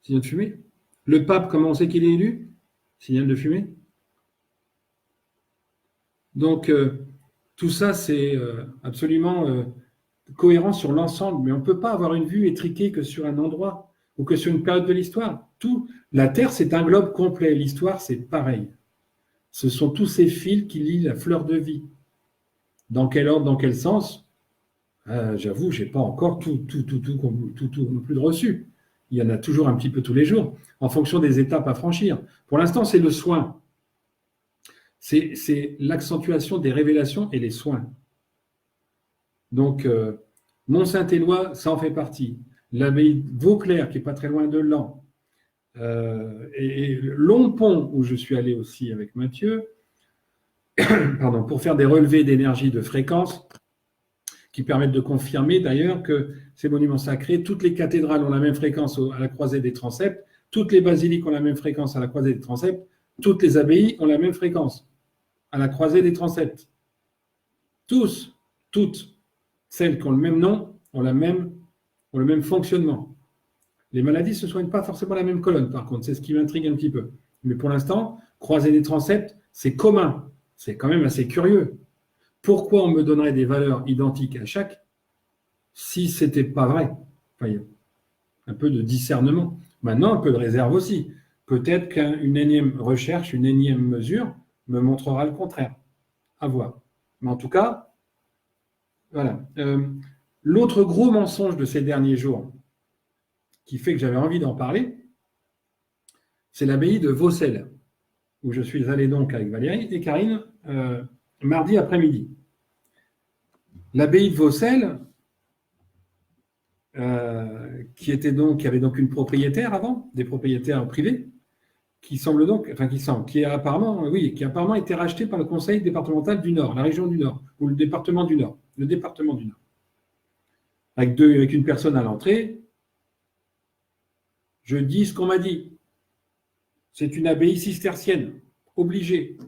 Signaux de fumée. Le pape, comment on sait qu'il est élu? Signal de fumée. Donc, tout ça, c'est absolument cohérent sur l'ensemble, mais on ne peut pas avoir une vue étriquée que sur un endroit ou que sur une période de l'histoire. La Terre, c'est un globe complet. L'histoire, c'est pareil. Ce sont tous ces fils qui lient la fleur de vie. Dans quel ordre, dans quel sens? J'avoue, je n'ai pas encore tout non plus de reçu. Il y en a toujours un petit peu tous les jours, en fonction des étapes à franchir. Pour l'instant, c'est le soin. C'est l'accentuation des révélations et les soins. Donc, Mont-Saint-Éloi, ça en fait partie. L'abbaye de Vauclair, qui n'est pas très loin de Laon. Et Longpont, où je suis allé aussi avec Mathieu, pardon, pour faire des relevés d'énergie de fréquence, qui permettent de confirmer d'ailleurs que ces monuments sacrés, toutes les cathédrales ont la même fréquence à la croisée des transepts, toutes les basiliques ont la même fréquence à la croisée des transepts, toutes les abbayes ont la même fréquence à la croisée des transepts. Toutes, celles qui ont le même nom, ont le même fonctionnement. Les maladies ne se soignent pas forcément la même colonne, par contre, c'est ce qui m'intrigue un petit peu. Mais pour l'instant, croisée des transepts, c'est commun, c'est quand même assez curieux. Pourquoi on me donnerait des valeurs identiques à chaque si ce n'était pas vrai? Enfin, un peu de discernement. Maintenant, un peu de réserve aussi. Peut-être qu'une énième recherche, une énième mesure me montrera le contraire. À voir. Mais en tout cas, Voilà. L'autre gros mensonge de ces derniers jours, qui fait que j'avais envie d'en parler, c'est l'abbaye de Vaucelles, où je suis allé donc avec Valérie et Karine mardi après-midi. L'abbaye de Vaucelles, qui avait donc une propriétaire avant, des propriétaires privés, qui a apparemment été racheté par le Conseil départemental du Nord, la région du Nord, ou le département du Nord, avec une personne à l'entrée. Je dis ce qu'on m'a dit. C'est une abbaye cistercienne, obligée.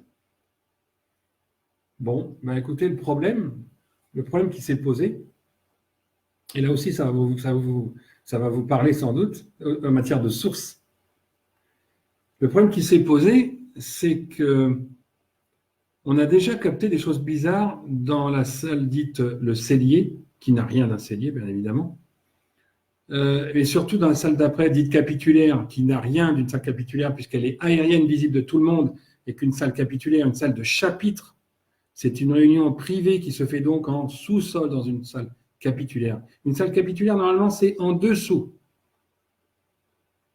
Bon, ben écoutez, le problème qui s'est posé, et là aussi ça va vous parler sans doute en matière de sources. Le problème qui s'est posé, c'est que on a déjà capté des choses bizarres dans la salle dite le cellier, qui n'a rien d'un cellier, bien évidemment, et surtout dans la salle d'après dite capitulaire, qui n'a rien d'une salle capitulaire, puisqu'elle est aérienne, visible de tout le monde, et qu'une salle capitulaire, une salle de chapitre, c'est une réunion privée qui se fait donc en sous-sol dans une salle capitulaire. Une salle capitulaire, normalement, c'est en dessous.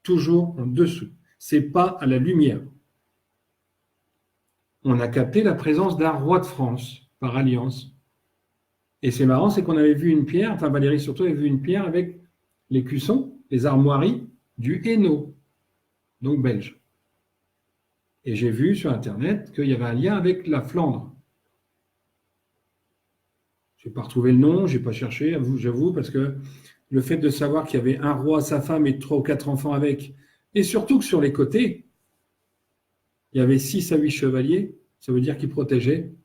Toujours en dessous. C'est pas à la lumière. On a capté la présence d'un roi de France par alliance. Et c'est marrant, c'est qu'on avait vu une pierre, enfin Valérie surtout avait vu une pierre avec les cuissons, les armoiries du Hainaut, donc belge. Et j'ai vu sur Internet qu'il y avait un lien avec la Flandre. Je n'ai pas retrouvé le nom, je n'ai pas cherché, j'avoue, parce que le fait de savoir qu'il y avait un roi, sa femme et 3 ou 4 enfants avec, et surtout que sur les côtés, il y avait 6 à 8 chevaliers, ça veut dire qu'ils protégeaient,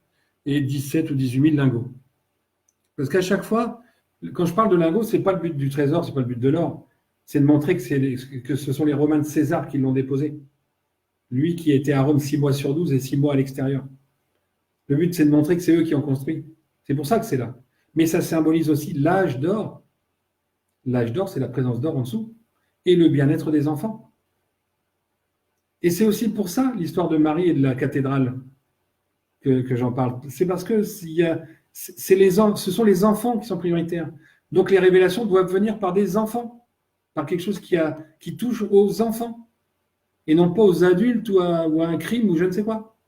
et 17 ou 18 000 lingots. Parce qu'à chaque fois, quand je parle de lingots, ce n'est pas le but du trésor, ce n'est pas le but de l'or, c'est de montrer que ce sont les Romains de César qui l'ont déposé. Lui qui était à Rome 6 mois sur 12 et 6 mois à l'extérieur. Le but, c'est de montrer que c'est eux qui ont construit. C'est pour ça que c'est là. Mais ça symbolise aussi l'âge d'or. L'âge d'or, c'est la présence d'or en dessous. Et le bien-être des enfants. Et c'est aussi pour ça l'histoire de Marie et de la cathédrale que j'en parle. C'est parce que ce sont les enfants qui sont prioritaires. Donc les révélations doivent venir par des enfants, par quelque chose qui touche aux enfants, et non pas aux adultes ou à un crime ou je ne sais quoi.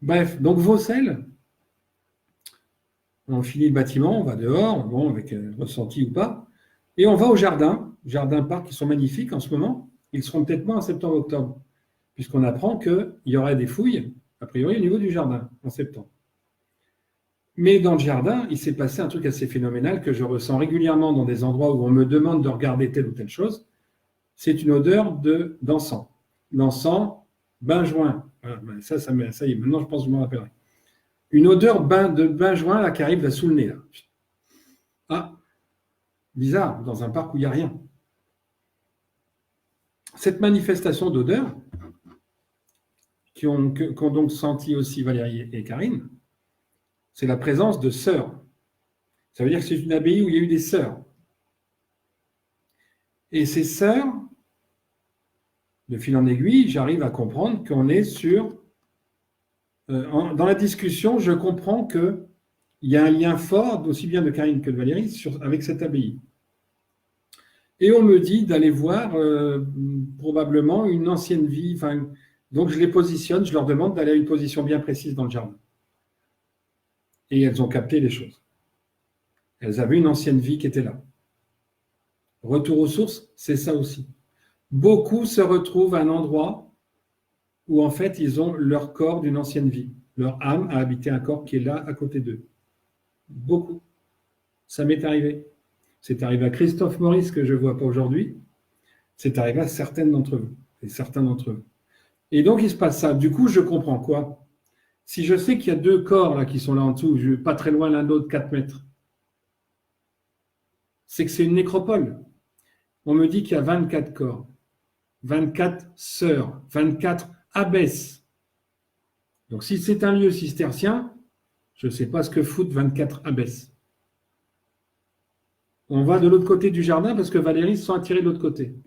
Bref, donc Vaucelles, on finit le bâtiment, on va dehors, bon, avec ressenti ou pas, et on va au jardin-parc qui sont magnifiques en ce moment. Ils seront peut-être moins en septembre-octobre, puisqu'on apprend qu'il y aurait des fouilles, a priori, au niveau du jardin, en septembre. Mais dans le jardin, il s'est passé un truc assez phénoménal que je ressens régulièrement dans des endroits où on me demande de regarder telle ou telle chose. C'est une odeur d'encens. L'encens, benjoin. Voilà, ça y est, maintenant je pense que je m'en rappellerai. Une odeur de benjoin là, qui arrive là, sous le nez. Là. Ah, bizarre, dans un parc où il n'y a rien. Cette manifestation d'odeur, qu'ont donc senti aussi Valérie et Karine, c'est la présence de sœurs. Ça veut dire que c'est une abbaye où il y a eu des sœurs. Et ces sœurs, de fil en aiguille, j'arrive à comprendre qu'on est sur... dans la discussion, je comprends qu'il y a un lien fort, aussi bien de Karine que de Valérie, avec cette abbaye. Et on me dit d'aller voir probablement une ancienne vie. Donc je les positionne, je leur demande d'aller à une position bien précise dans le jardin. Et elles ont capté les choses. Elles avaient une ancienne vie qui était là. Retour aux sources, c'est ça aussi. Beaucoup se retrouvent à un endroit où en fait ils ont leur corps d'une ancienne vie. Leur âme a habité un corps qui est là à côté d'eux. Beaucoup. Ça m'est arrivé. C'est arrivé à Christophe Maurice que je ne vois pas aujourd'hui. C'est arrivé à certaines d'entre vous et certains d'entre vous. Et donc il se passe ça. Du coup, je comprends quoi? Si je sais qu'il y a 2 corps là qui sont là en dessous, pas très loin l'un de l'autre, 4 mètres, c'est que c'est une nécropole. On me dit qu'il y a 24 corps, 24 sœurs, 24 abbesses. Donc si c'est un lieu cistercien, je ne sais pas ce que foutent 24 abbesses. On va de l'autre côté du jardin parce que Valérie se sent attirée de l'autre côté.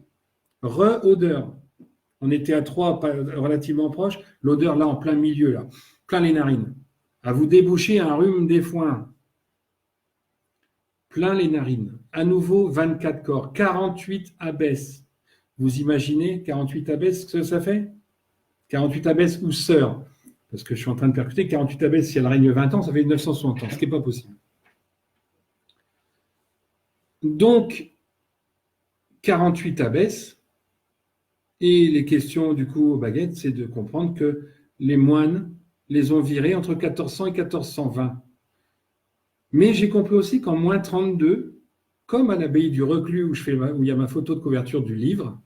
Odeur. On était à 3, relativement proches. L'odeur là en plein milieu, là, plein les narines. à vous déboucher un rhume des foins, plein les narines. À nouveau, 24 corps, 48 abbesses. Vous imaginez 48 abbesses, ce que ça fait? 48 abbesses ou sœurs, parce que je suis en train de percuter, 48 abbesses, si elle règne 20 ans, ça fait 960 ans, ce qui n'est pas possible. Donc, 48 abbesses, et les questions du coup aux baguettes, c'est de comprendre que les moines les ont virées entre 1400 et 1420. Mais j'ai compris aussi qu'en moins 32, comme à l'abbaye du Reclus où il y a ma photo de couverture du livre,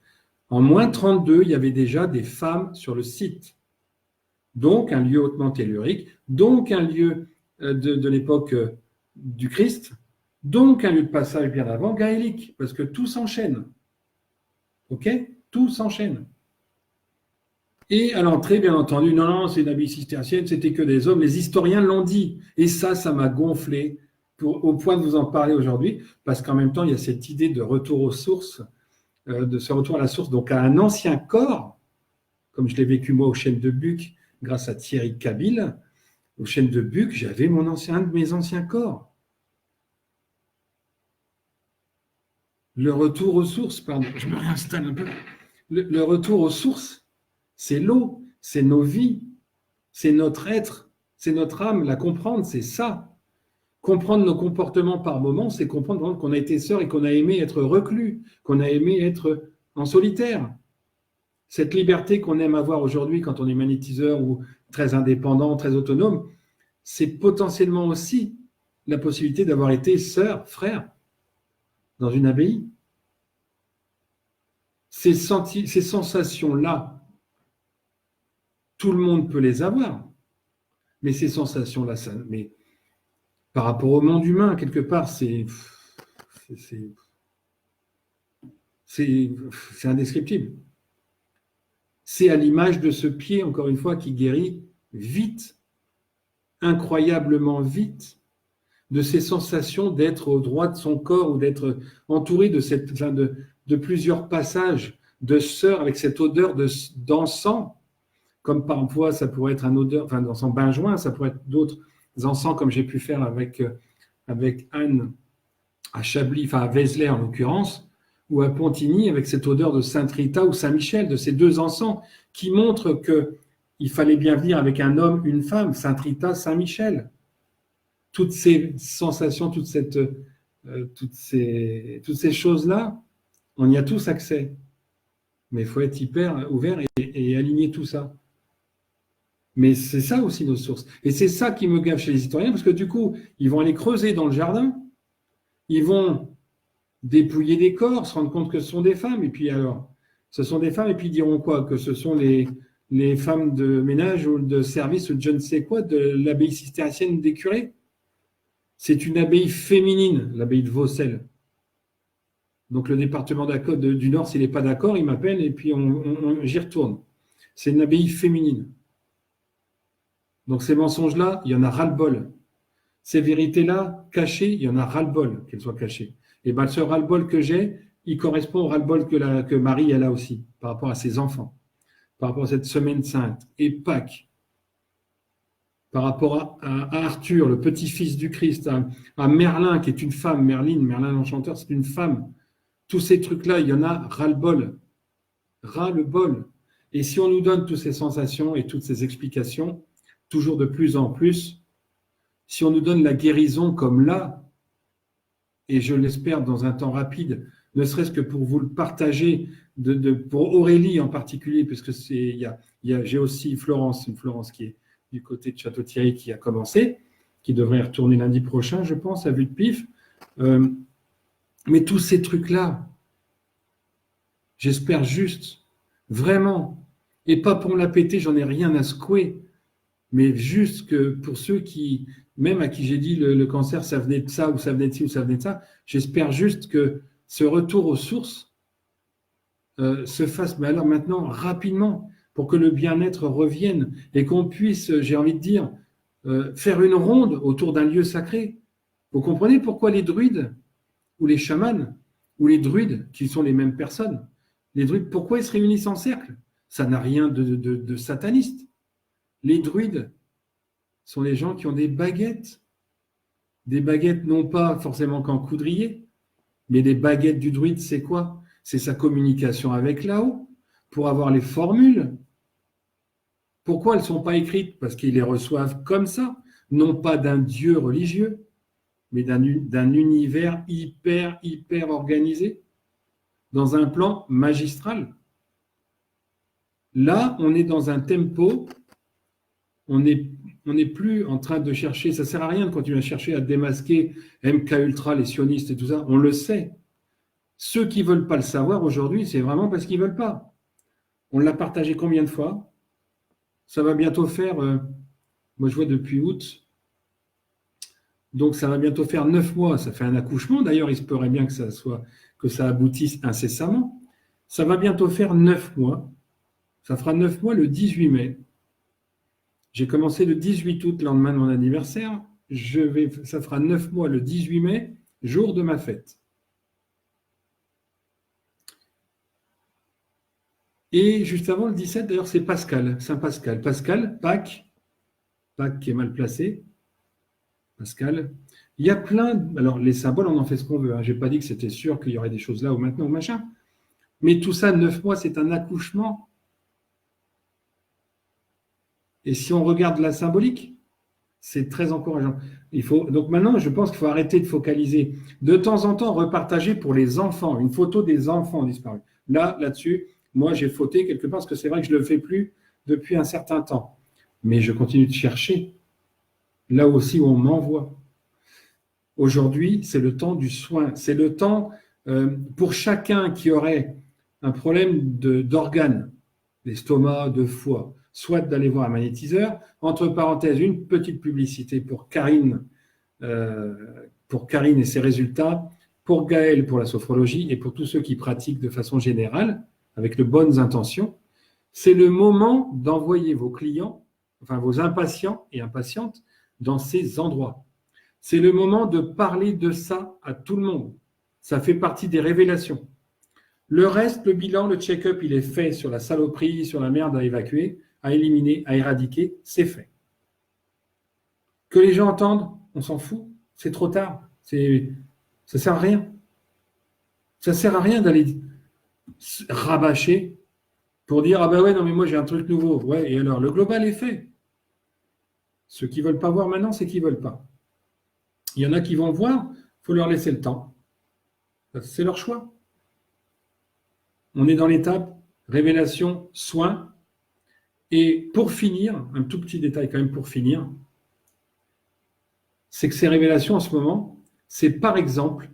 en moins 32, il y avait déjà des femmes sur le site. Donc un lieu hautement tellurique, donc un lieu de l'époque du Christ, donc un lieu de passage bien avant, gaélique, parce que tout s'enchaîne. Ok? Tout s'enchaîne. Et à l'entrée, bien entendu, non, c'est une abbaye cistercienne, c'était que des hommes. Les historiens l'ont dit. Et ça m'a gonflé au point de vous en parler aujourd'hui, parce qu'en même temps, il y a cette idée de retour aux sources, de ce retour à la source, donc à un ancien corps, comme je l'ai vécu moi aux Chênes de Buc, grâce à Thierry Cabil. Aux Chênes de Buc, j'avais un de mes anciens corps. Le retour aux sources, pardon, je me réinstalle un peu. Le retour aux sources, c'est l'eau, c'est nos vies, c'est notre être, c'est notre âme. La comprendre, c'est ça. Comprendre nos comportements par moments, c'est comprendre qu'on a été sœurs et qu'on a aimé être reclus, qu'on a aimé être en solitaire. Cette liberté qu'on aime avoir aujourd'hui quand on est magnétiseur ou très indépendant, très autonome, c'est potentiellement aussi la possibilité d'avoir été sœur, frère, dans une abbaye. Ces sensations-là, tout le monde peut les avoir, mais ces sensations-là, mais par rapport au monde humain, quelque part, c'est indescriptible. C'est à l'image de ce pied, encore une fois, qui guérit vite, incroyablement vite, de ces sensations d'être au droit de son corps ou d'être entouré de plusieurs passages de sœurs avec cette odeur d'encens, comme parfois ça pourrait être un odeur, enfin d'encens benjoin, ça pourrait être d'autres encens comme j'ai pu faire avec Anne à Chablis, enfin à Vézelay en l'occurrence, ou à Pontigny avec cette odeur de Sainte-Rita ou Saint-Michel, de ces deux encens qui montrent qu'il fallait bien venir avec un homme, une femme, Sainte-Rita, Saint-Michel. Toutes ces sensations, toutes ces choses-là, on y a tous accès. Mais il faut être hyper ouvert et aligner tout ça. Mais c'est ça aussi nos sources. Et c'est ça qui me gâche chez les historiens, parce que du coup, ils vont aller creuser dans le jardin, ils vont dépouiller des corps, se rendre compte que ce sont des femmes, et puis alors, ce sont des femmes, et puis ils diront quoi? Que ce sont les femmes de ménage ou de service ou de je ne sais quoi, de l'abbaye cistercienne des curés. C'est une abbaye féminine, l'abbaye de Vaucelles. Donc le département du Nord, s'il n'est pas d'accord, il m'appelle et puis j'y retourne. C'est une abbaye féminine. Donc ces mensonges-là, il y en a ras-le-bol. Ces vérités-là, cachées, il y en a ras-le-bol qu'elles soient cachées. Et bien ce ras-le-bol que j'ai, il correspond au ras-le-bol que Marie elle a aussi, par rapport à ses enfants, par rapport à cette semaine sainte, et Pâques, par rapport à Arthur, le petit-fils du Christ, à Merlin, qui est une femme, Merlin l'enchanteur, c'est une femme. Tous ces trucs-là, il y en a ras-le-bol. Ras-le-bol. Et si on nous donne toutes ces sensations et toutes ces explications, toujours de plus en plus, si on nous donne la guérison comme là, et je l'espère dans un temps rapide, ne serait-ce que pour vous le partager, pour Aurélie en particulier, puisque j'ai aussi Florence qui est du côté de Château-Thierry qui a commencé, qui devrait retourner lundi prochain, je pense, à vue de pif. Mais tous ces trucs-là, j'espère juste, vraiment, et pas pour me la péter, j'en ai rien à secouer, mais juste que pour ceux qui, même à qui j'ai dit le cancer, ça venait de ça, ou ça venait de ci, ou ça venait de ça, j'espère juste que ce retour aux sources se fasse, mais alors maintenant, rapidement, pour que le bien-être revienne et qu'on puisse, j'ai envie de dire, faire une ronde autour d'un lieu sacré. Vous comprenez pourquoi les druides ou les chamans ou les druides, qui sont les mêmes personnes, les druides, pourquoi ils se réunissent en cercle? Ça n'a rien de sataniste. Les druides, sont les gens qui ont des baguettes. Des baguettes, non pas forcément qu'en coudrier, mais les baguettes du druide, c'est quoi? C'est sa communication avec là-haut, pour avoir les formules. Pourquoi elles ne sont pas écrites? Parce qu'ils les reçoivent comme ça, non pas d'un dieu religieux, mais d'un univers hyper organisé, dans un plan magistral. Là, on est dans un tempo, on n'est plus en train de chercher, ça ne sert à rien de continuer à chercher à démasquer MK Ultra, les sionistes et tout ça, on le sait. Ceux qui ne veulent pas le savoir aujourd'hui, c'est vraiment parce qu'ils ne veulent pas. On l'a partagé combien de fois? Ça va bientôt faire, moi je vois depuis août, donc ça va bientôt faire 9 mois, ça fait un accouchement, d'ailleurs il se pourrait bien que ça aboutisse incessamment. Ça va bientôt faire 9 mois, ça fera 9 mois le 18 mai. J'ai commencé le 18 août, le lendemain de mon anniversaire, ça fera 9 mois le 18 mai, jour de ma fête. Et juste avant le 17, d'ailleurs, c'est Pascal, Saint Pascal. Pascal, Pâques qui est mal placé. Pascal. Il y a plein. Alors, les symboles, on en fait ce qu'on veut. Je n'ai pas dit que c'était sûr qu'il y aurait des choses là ou maintenant ou machin. Mais tout ça, 9 mois, c'est un accouchement. Et si on regarde la symbolique, c'est très encourageant. Donc maintenant, je pense qu'il faut arrêter de focaliser. De temps en temps, repartager pour les enfants, une photo des enfants disparus. Là-dessus, moi, j'ai fauté quelque part, parce que c'est vrai que je ne le fais plus depuis un certain temps. Mais je continue de chercher, là aussi où on m'envoie. Aujourd'hui, c'est le temps du soin. C'est le temps, pour chacun qui aurait un problème d'organes, d'estomac, de foie, soit d'aller voir un magnétiseur. Entre parenthèses, une petite publicité pour Karine et ses résultats, pour Gaël pour la sophrologie et pour tous ceux qui pratiquent de façon générale, avec de bonnes intentions. C'est le moment d'envoyer vos clients, enfin vos impatients et impatientes, dans ces endroits. C'est le moment de parler de ça à tout le monde. Ça fait partie des révélations. Le reste, le bilan, le check-up, il est fait sur la saloperie, sur la merde à évacuer, à éliminer, à éradiquer, c'est fait. Que les gens entendent, on s'en fout, c'est trop tard. Ça ne sert à rien. Ça ne sert à rien d'aller rabâcher pour dire « Ah ben ouais, non mais moi j'ai un truc nouveau. » Ouais, et alors, le global est fait. Ceux qui ne veulent pas voir maintenant, c'est qu'ils ne veulent pas. Il y en a qui vont voir, il faut leur laisser le temps. C'est leur choix. On est dans l'étape révélation, soin. Et pour finir, un tout petit détail quand même pour finir, c'est que ces révélations en ce moment, c'est par exemple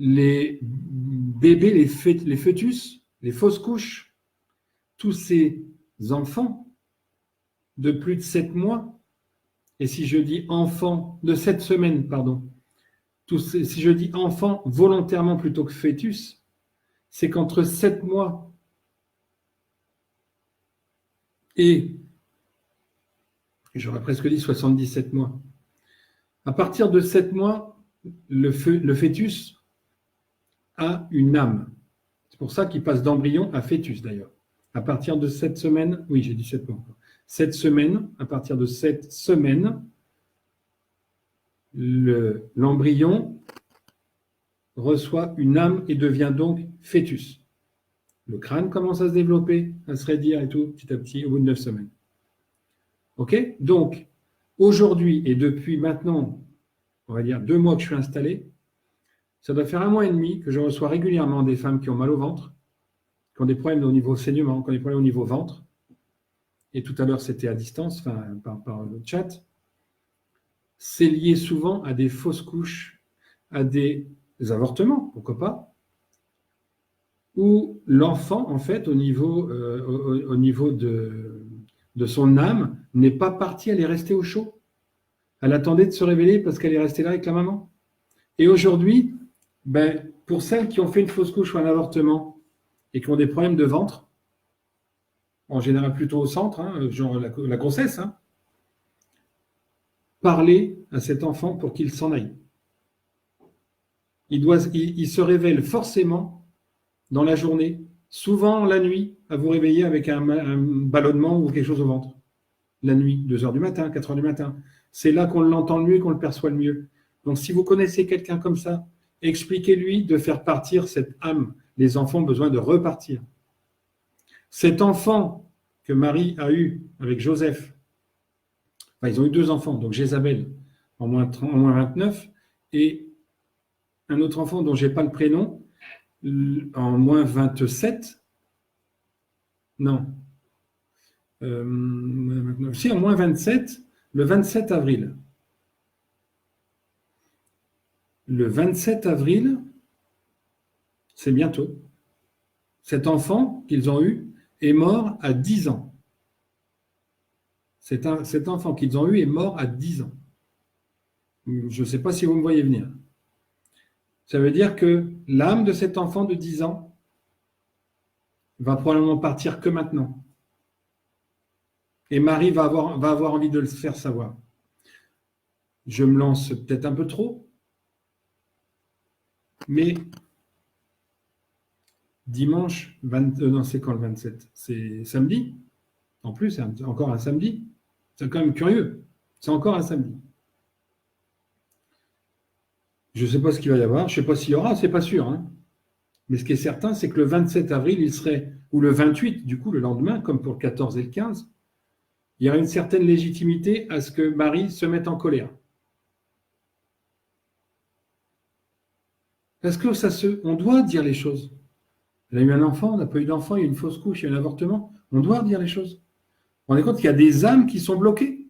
les bébés, les fœtus, les fausses couches, tous ces enfants de plus de 7 mois, et si je dis enfants, de 7 semaines, pardon, si je dis enfants volontairement plutôt que fœtus, c'est qu'entre 7 mois et, j'aurais presque dit 77 mois, à partir de 7 mois, le fœtus a une âme. C'est pour ça qu'il passe d'embryon à fœtus d'ailleurs. À partir de 7 semaines, oui, j'ai dit 7 mois. 7 semaines, à partir de 7 semaines, l'embryon reçoit une âme et devient donc fœtus. Le crâne commence à se développer, à se raidir et tout, petit à petit, au bout de 9 semaines. OK? Donc, aujourd'hui et depuis maintenant, on va dire 2 mois que je suis installé, ça doit faire 1 mois et demi que je reçois régulièrement des femmes qui ont mal au ventre, qui ont des problèmes au niveau saignement, qui ont des problèmes au niveau ventre. Et tout à l'heure, c'était à distance, enfin, par le chat. C'est lié souvent à des fausses couches, à des avortements, pourquoi pas, où l'enfant, en fait, au niveau de son âme, n'est pas partie, elle est restée au chaud. Elle attendait de se révéler parce qu'elle est restée là avec la maman. Et aujourd'hui, pour celles qui ont fait une fausse couche ou un avortement et qui ont des problèmes de ventre, en général plutôt au centre, genre la grossesse, parler à cet enfant pour qu'il s'en aille. Il se révèle forcément dans la journée, souvent la nuit, à vous réveiller avec un ballonnement ou quelque chose au ventre. la nuit, 2 heures du matin, 4 heures du matin. C'est là qu'on l'entend le mieux, qu'on le perçoit le mieux. Donc, si vous connaissez quelqu'un comme ça, expliquez-lui de faire partir cette âme. Les enfants ont besoin de repartir. Cet enfant que Marie a eu avec Joseph, enfin, ils ont eu 2 enfants, donc Jézabel en moins 29 et un autre enfant dont je n'ai pas le prénom en moins 27. Non. Si, en moins 27, le 27 avril. Le 27 avril, c'est bientôt. Cet enfant qu'ils ont eu est mort à 10 ans. Cet enfant qu'ils ont eu est mort à 10 ans. Je ne sais pas si vous me voyez venir. Ça veut dire que l'âme de cet enfant de 10 ans va probablement partir que maintenant. Et Marie va avoir envie de le faire savoir. Je me lance peut-être un peu trop, mais dimanche, non, c'est quand le 27 ? C'est samedi. En plus, c'est encore un samedi. C'est quand même curieux. C'est encore un samedi. Je ne sais pas ce qu'il va y avoir. Je ne sais pas s'il y aura, c'est pas sûr. Hein. Mais ce qui est certain, c'est que le 27 avril, il serait, ou le 28, du coup, le lendemain, comme pour le 14 et le 15, il y aurait une certaine légitimité à ce que Marie se mette en colère. Parce que on doit dire les choses. Elle a eu un enfant, on n'a pas eu d'enfant, il y a eu une fausse couche, il y a eu un avortement. On doit dire les choses. Vous vous rendez compte qu'il y a des âmes qui sont bloquées.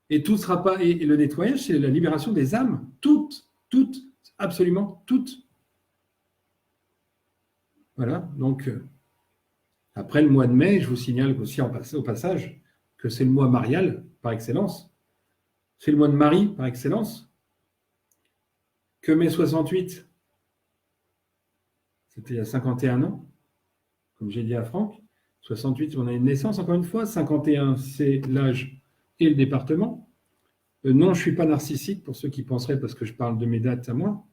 Et tout sera pas. Et le nettoyage, c'est la libération des âmes. Toutes, absolument toutes. Voilà. Donc, après le mois de mai, je vous signale aussi au passage que c'est le mois marial par excellence. C'est le mois de Marie par excellence. Que mai 68, c'était il y a 51 ans, comme j'ai dit à Franck. 68, on a une naissance, encore une fois. 51, c'est l'âge et le département. Non, je ne suis pas narcissique, pour ceux qui penseraient, parce que je parle de mes dates à moi.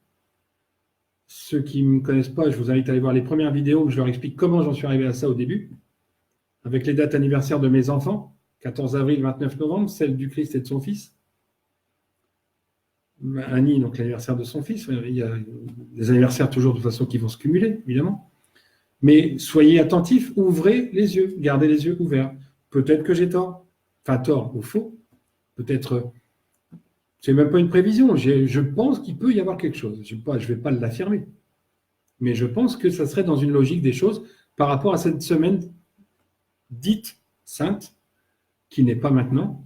Ceux qui ne me connaissent pas, je vous invite à aller voir les premières vidéos où je leur explique comment j'en suis arrivé à ça au début, avec les dates anniversaires de mes enfants, 14 avril, 29 novembre, celle du Christ et de son fils. Annie, donc l'anniversaire de son fils. Il y a des anniversaires toujours de façon qui vont se cumuler, évidemment. Mais soyez attentifs, ouvrez les yeux, gardez les yeux ouverts. Peut-être que j'ai tort, enfin tort ou faux. Peut-être, c'est même pas une prévision. Je pense qu'il peut y avoir quelque chose. Je ne vais pas l'affirmer, mais je pense que ça serait dans une logique des choses par rapport à cette semaine dite sainte, qui n'est pas maintenant,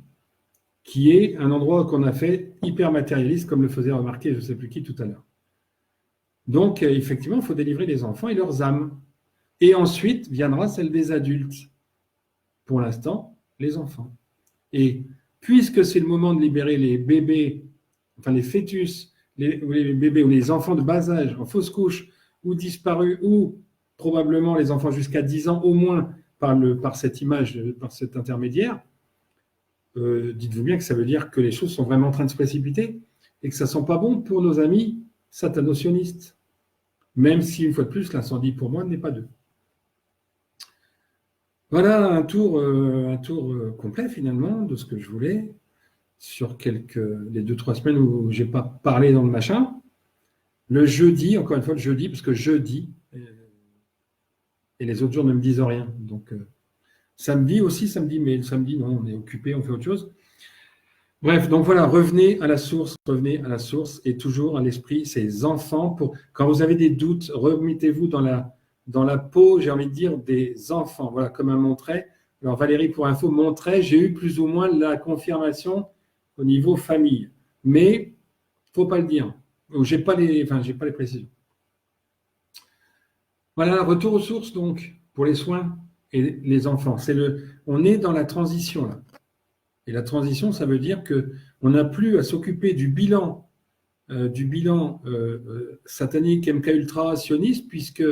qui est un endroit qu'on a fait hyper matérialiste, comme le faisait remarquer je ne sais plus qui tout à l'heure. Donc, effectivement, il faut délivrer les enfants et leurs âmes. Et ensuite viendra celle des adultes. Pour l'instant, les enfants. Et puisque c'est le moment de libérer les bébés, enfin les fœtus, les bébés ou les enfants de bas âge, en fausse couche, ou disparus, ou probablement les enfants jusqu'à 10 ans, au moins par cette image, par cet intermédiaire, dites-vous bien que ça veut dire que les choses sont vraiment en train de se précipiter et que ça ne sent pas bon pour nos amis satanotionnistes. Même si, une fois de plus, l'incendie pour moi n'est pas d'eux. Voilà un tour complet finalement de ce que je voulais sur les 2-3 semaines où je n'ai pas parlé dans le machin. Le jeudi, encore une fois le jeudi, parce que jeudi, et les autres jours ne me disent rien. Donc samedi, mais le samedi, non, on est occupé, on fait autre chose. Bref, donc voilà, revenez à la source, et toujours à l'esprit, ces enfants. Quand vous avez des doutes, remettez-vous dans la peau, j'ai envie de dire, des enfants. Voilà, comme un Montreuil. Alors Valérie, pour info, Montreuil, j'ai eu plus ou moins la confirmation au niveau famille. Mais il ne faut pas le dire. J'ai pas les précisions. Voilà, retour aux sources donc, pour les soins et les enfants. On est dans la transition là. Et la transition, ça veut dire qu'on n'a plus à s'occuper du bilan satanique MK ultra sioniste, puisque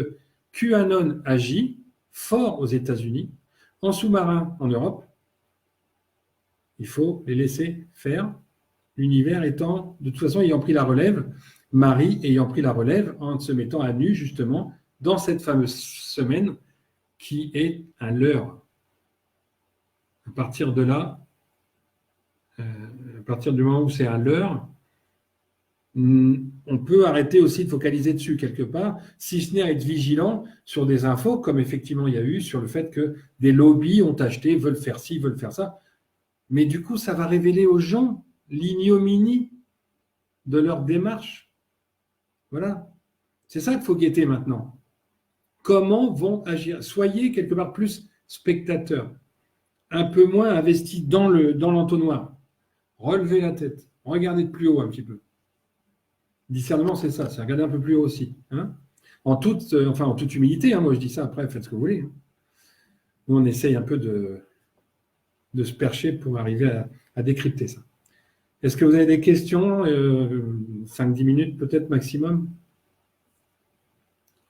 QAnon agit fort aux États-Unis, en sous-marin en Europe. Il faut les laisser faire. L'univers étant, de toute façon, ayant pris la relève, Marie ayant pris la relève en se mettant à nu, justement, dans cette fameuse semaine qui est un leurre. À partir de là, à partir du moment où c'est à l'heure, on peut arrêter aussi de focaliser dessus quelque part, si ce n'est à être vigilant sur des infos, comme effectivement il y a eu sur le fait que des lobbies ont acheté, veulent faire ci, veulent faire ça. Mais du coup, ça va révéler aux gens l'ignominie de leur démarche. Voilà. C'est ça qu'il faut guetter maintenant. Comment vont agir? Soyez quelque part plus spectateurs, un peu moins investis dans l'entonnoir. Relevez la tête, regardez de plus haut un petit peu. Discernement, c'est ça, c'est regarder un peu plus haut aussi. Hein, en toute humilité, hein, moi je dis ça, après faites ce que vous voulez. Hein. Nous, on essaye un peu de se percher pour arriver à décrypter ça. Est-ce que vous avez des questions 5-10 minutes peut-être maximum?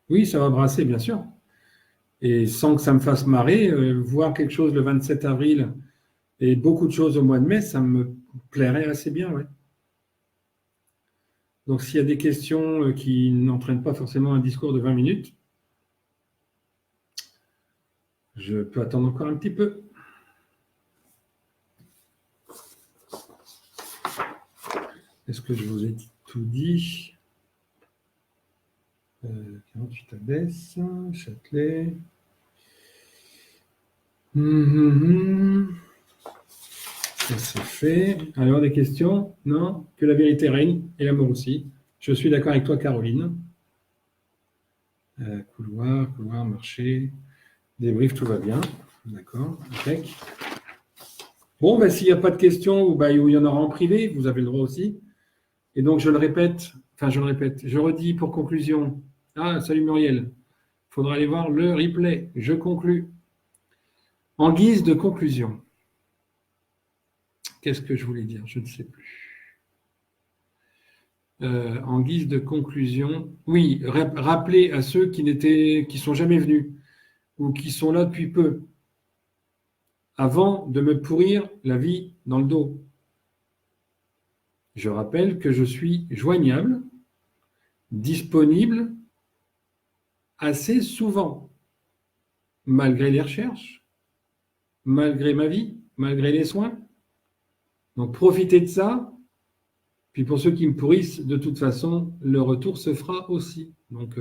Oui, ça va brasser, bien sûr. Et sans que ça me fasse marrer, voir quelque chose le 27 avril et beaucoup de choses au mois de mai, ça me plairait assez bien, ouais. Donc, s'il y a des questions qui n'entraînent pas forcément un discours de 20 minutes, je peux attendre encore un petit peu. Est-ce que je vous ai tout dit 48 Abbesse, Châtelet. Ça c'est fait. Alors, des questions? Non? Que la vérité règne et l'amour aussi. Je suis d'accord avec toi, Caroline. Couloir, marché, débrief, tout va bien. D'accord, impec. Bon, ben, s'il n'y a pas de questions ou il y en aura en privé, vous avez le droit aussi. Et donc, je redis pour conclusion. Ah, salut Muriel. Il faudra aller voir le replay. Je conclus. En guise de conclusion, qu'est-ce que je voulais dire? Je ne sais plus. En guise de conclusion, oui, rappeler à ceux qui sont jamais venus ou qui sont là depuis peu, avant de me pourrir la vie dans le dos. Je rappelle que je suis joignable, disponible assez souvent, malgré les recherches, malgré ma vie, malgré les soins. Donc profitez de ça. Puis pour ceux qui me pourrissent, de toute façon, le retour se fera aussi. Donc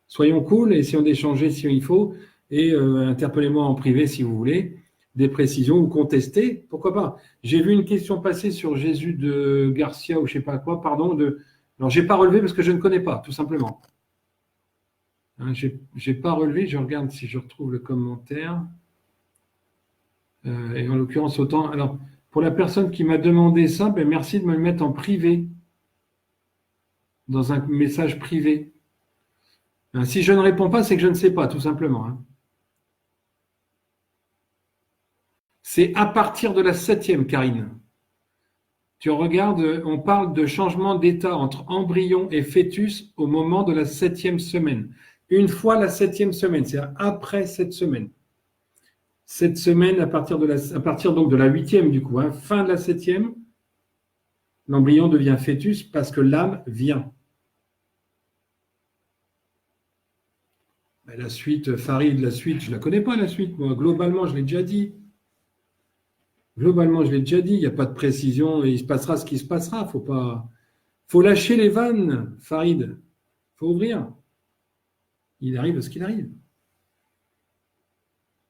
soyons cool, essayons d'échanger si il faut, et interpellez-moi en privé si vous voulez, des précisions ou contester, pourquoi pas. J'ai vu une question passer sur Jésus de Garcia ou je ne sais pas quoi, pardon. Alors je n'ai pas relevé parce que je ne connais pas, tout simplement. Hein, je n'ai pas relevé, je regarde si je retrouve le commentaire. Et en l'occurrence, autant. Alors, pour la personne qui m'a demandé ça, merci de me le mettre en privé, dans un message privé. Hein, si je ne réponds pas, c'est que je ne sais pas, tout simplement. Hein. C'est à partir de la 7e, Karine. Tu regardes, on parle de changement d'état entre embryon et fœtus au moment de la 7e semaine. Une fois la 7e semaine, c'est-à-dire après cette semaine. Cette semaine, à partir donc de la 8e, du coup, hein, fin de la 7e, l'embryon devient fœtus parce que l'âme vient. La suite, Farid, la suite, je ne la connais pas, la suite. Moi, globalement, je l'ai déjà dit. Il n'y a pas de précision et il se passera ce qui se passera. Faut lâcher les vannes, Farid. Il faut ouvrir. Il arrive ce qu'il arrive.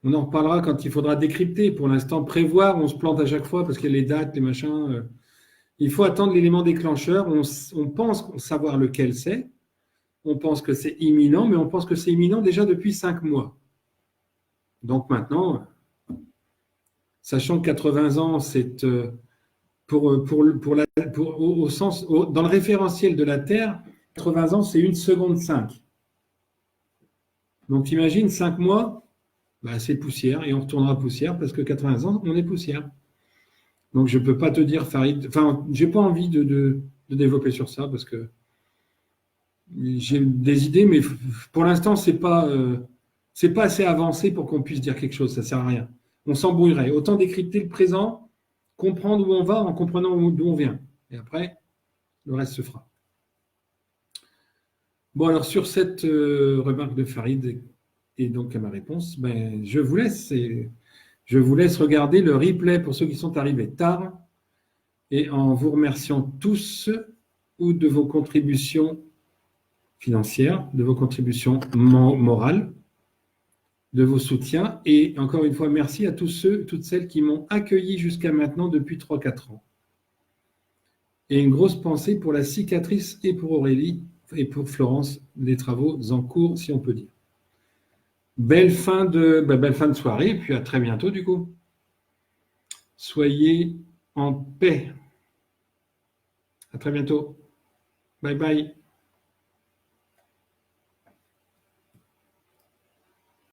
On en reparlera quand il faudra décrypter. Pour l'instant, prévoir, on se plante à chaque fois parce qu'il y a les dates, les machins. Il faut attendre l'élément déclencheur. On pense savoir lequel c'est. On pense que c'est imminent, mais on pense que c'est imminent déjà depuis 5 mois. Donc maintenant, sachant que 80 ans, c'est dans le référentiel de la Terre, 80 ans, c'est 1 seconde 5. Donc tu imagines 5 mois, c'est poussière et on retournera poussière parce que 80 ans, on est poussière. Donc je ne peux pas te dire, Farid, je n'ai pas envie de développer sur ça parce que j'ai des idées, mais pour l'instant, c'est pas assez avancé pour qu'on puisse dire quelque chose, ça ne sert à rien. On s'embrouillerait. Autant décrypter le présent, comprendre où on va en comprenant d'où on vient. Et après, le reste se fera. Bon, alors sur cette remarque de Farid et donc à ma réponse, je vous laisse et Je vous laisse regarder le replay pour ceux qui sont arrivés tard et en vous remerciant tous ou de vos contributions financières, de vos contributions morales, de vos soutiens. Et encore une fois, merci à tous ceux, toutes celles qui m'ont accueilli jusqu'à maintenant depuis 3-4 ans. Et une grosse pensée pour la cicatrice et pour Aurélie et pour Florence, les travaux en cours, si on peut dire. Belle fin de soirée, et puis à très bientôt du coup. Soyez en paix. À très bientôt. Bye bye.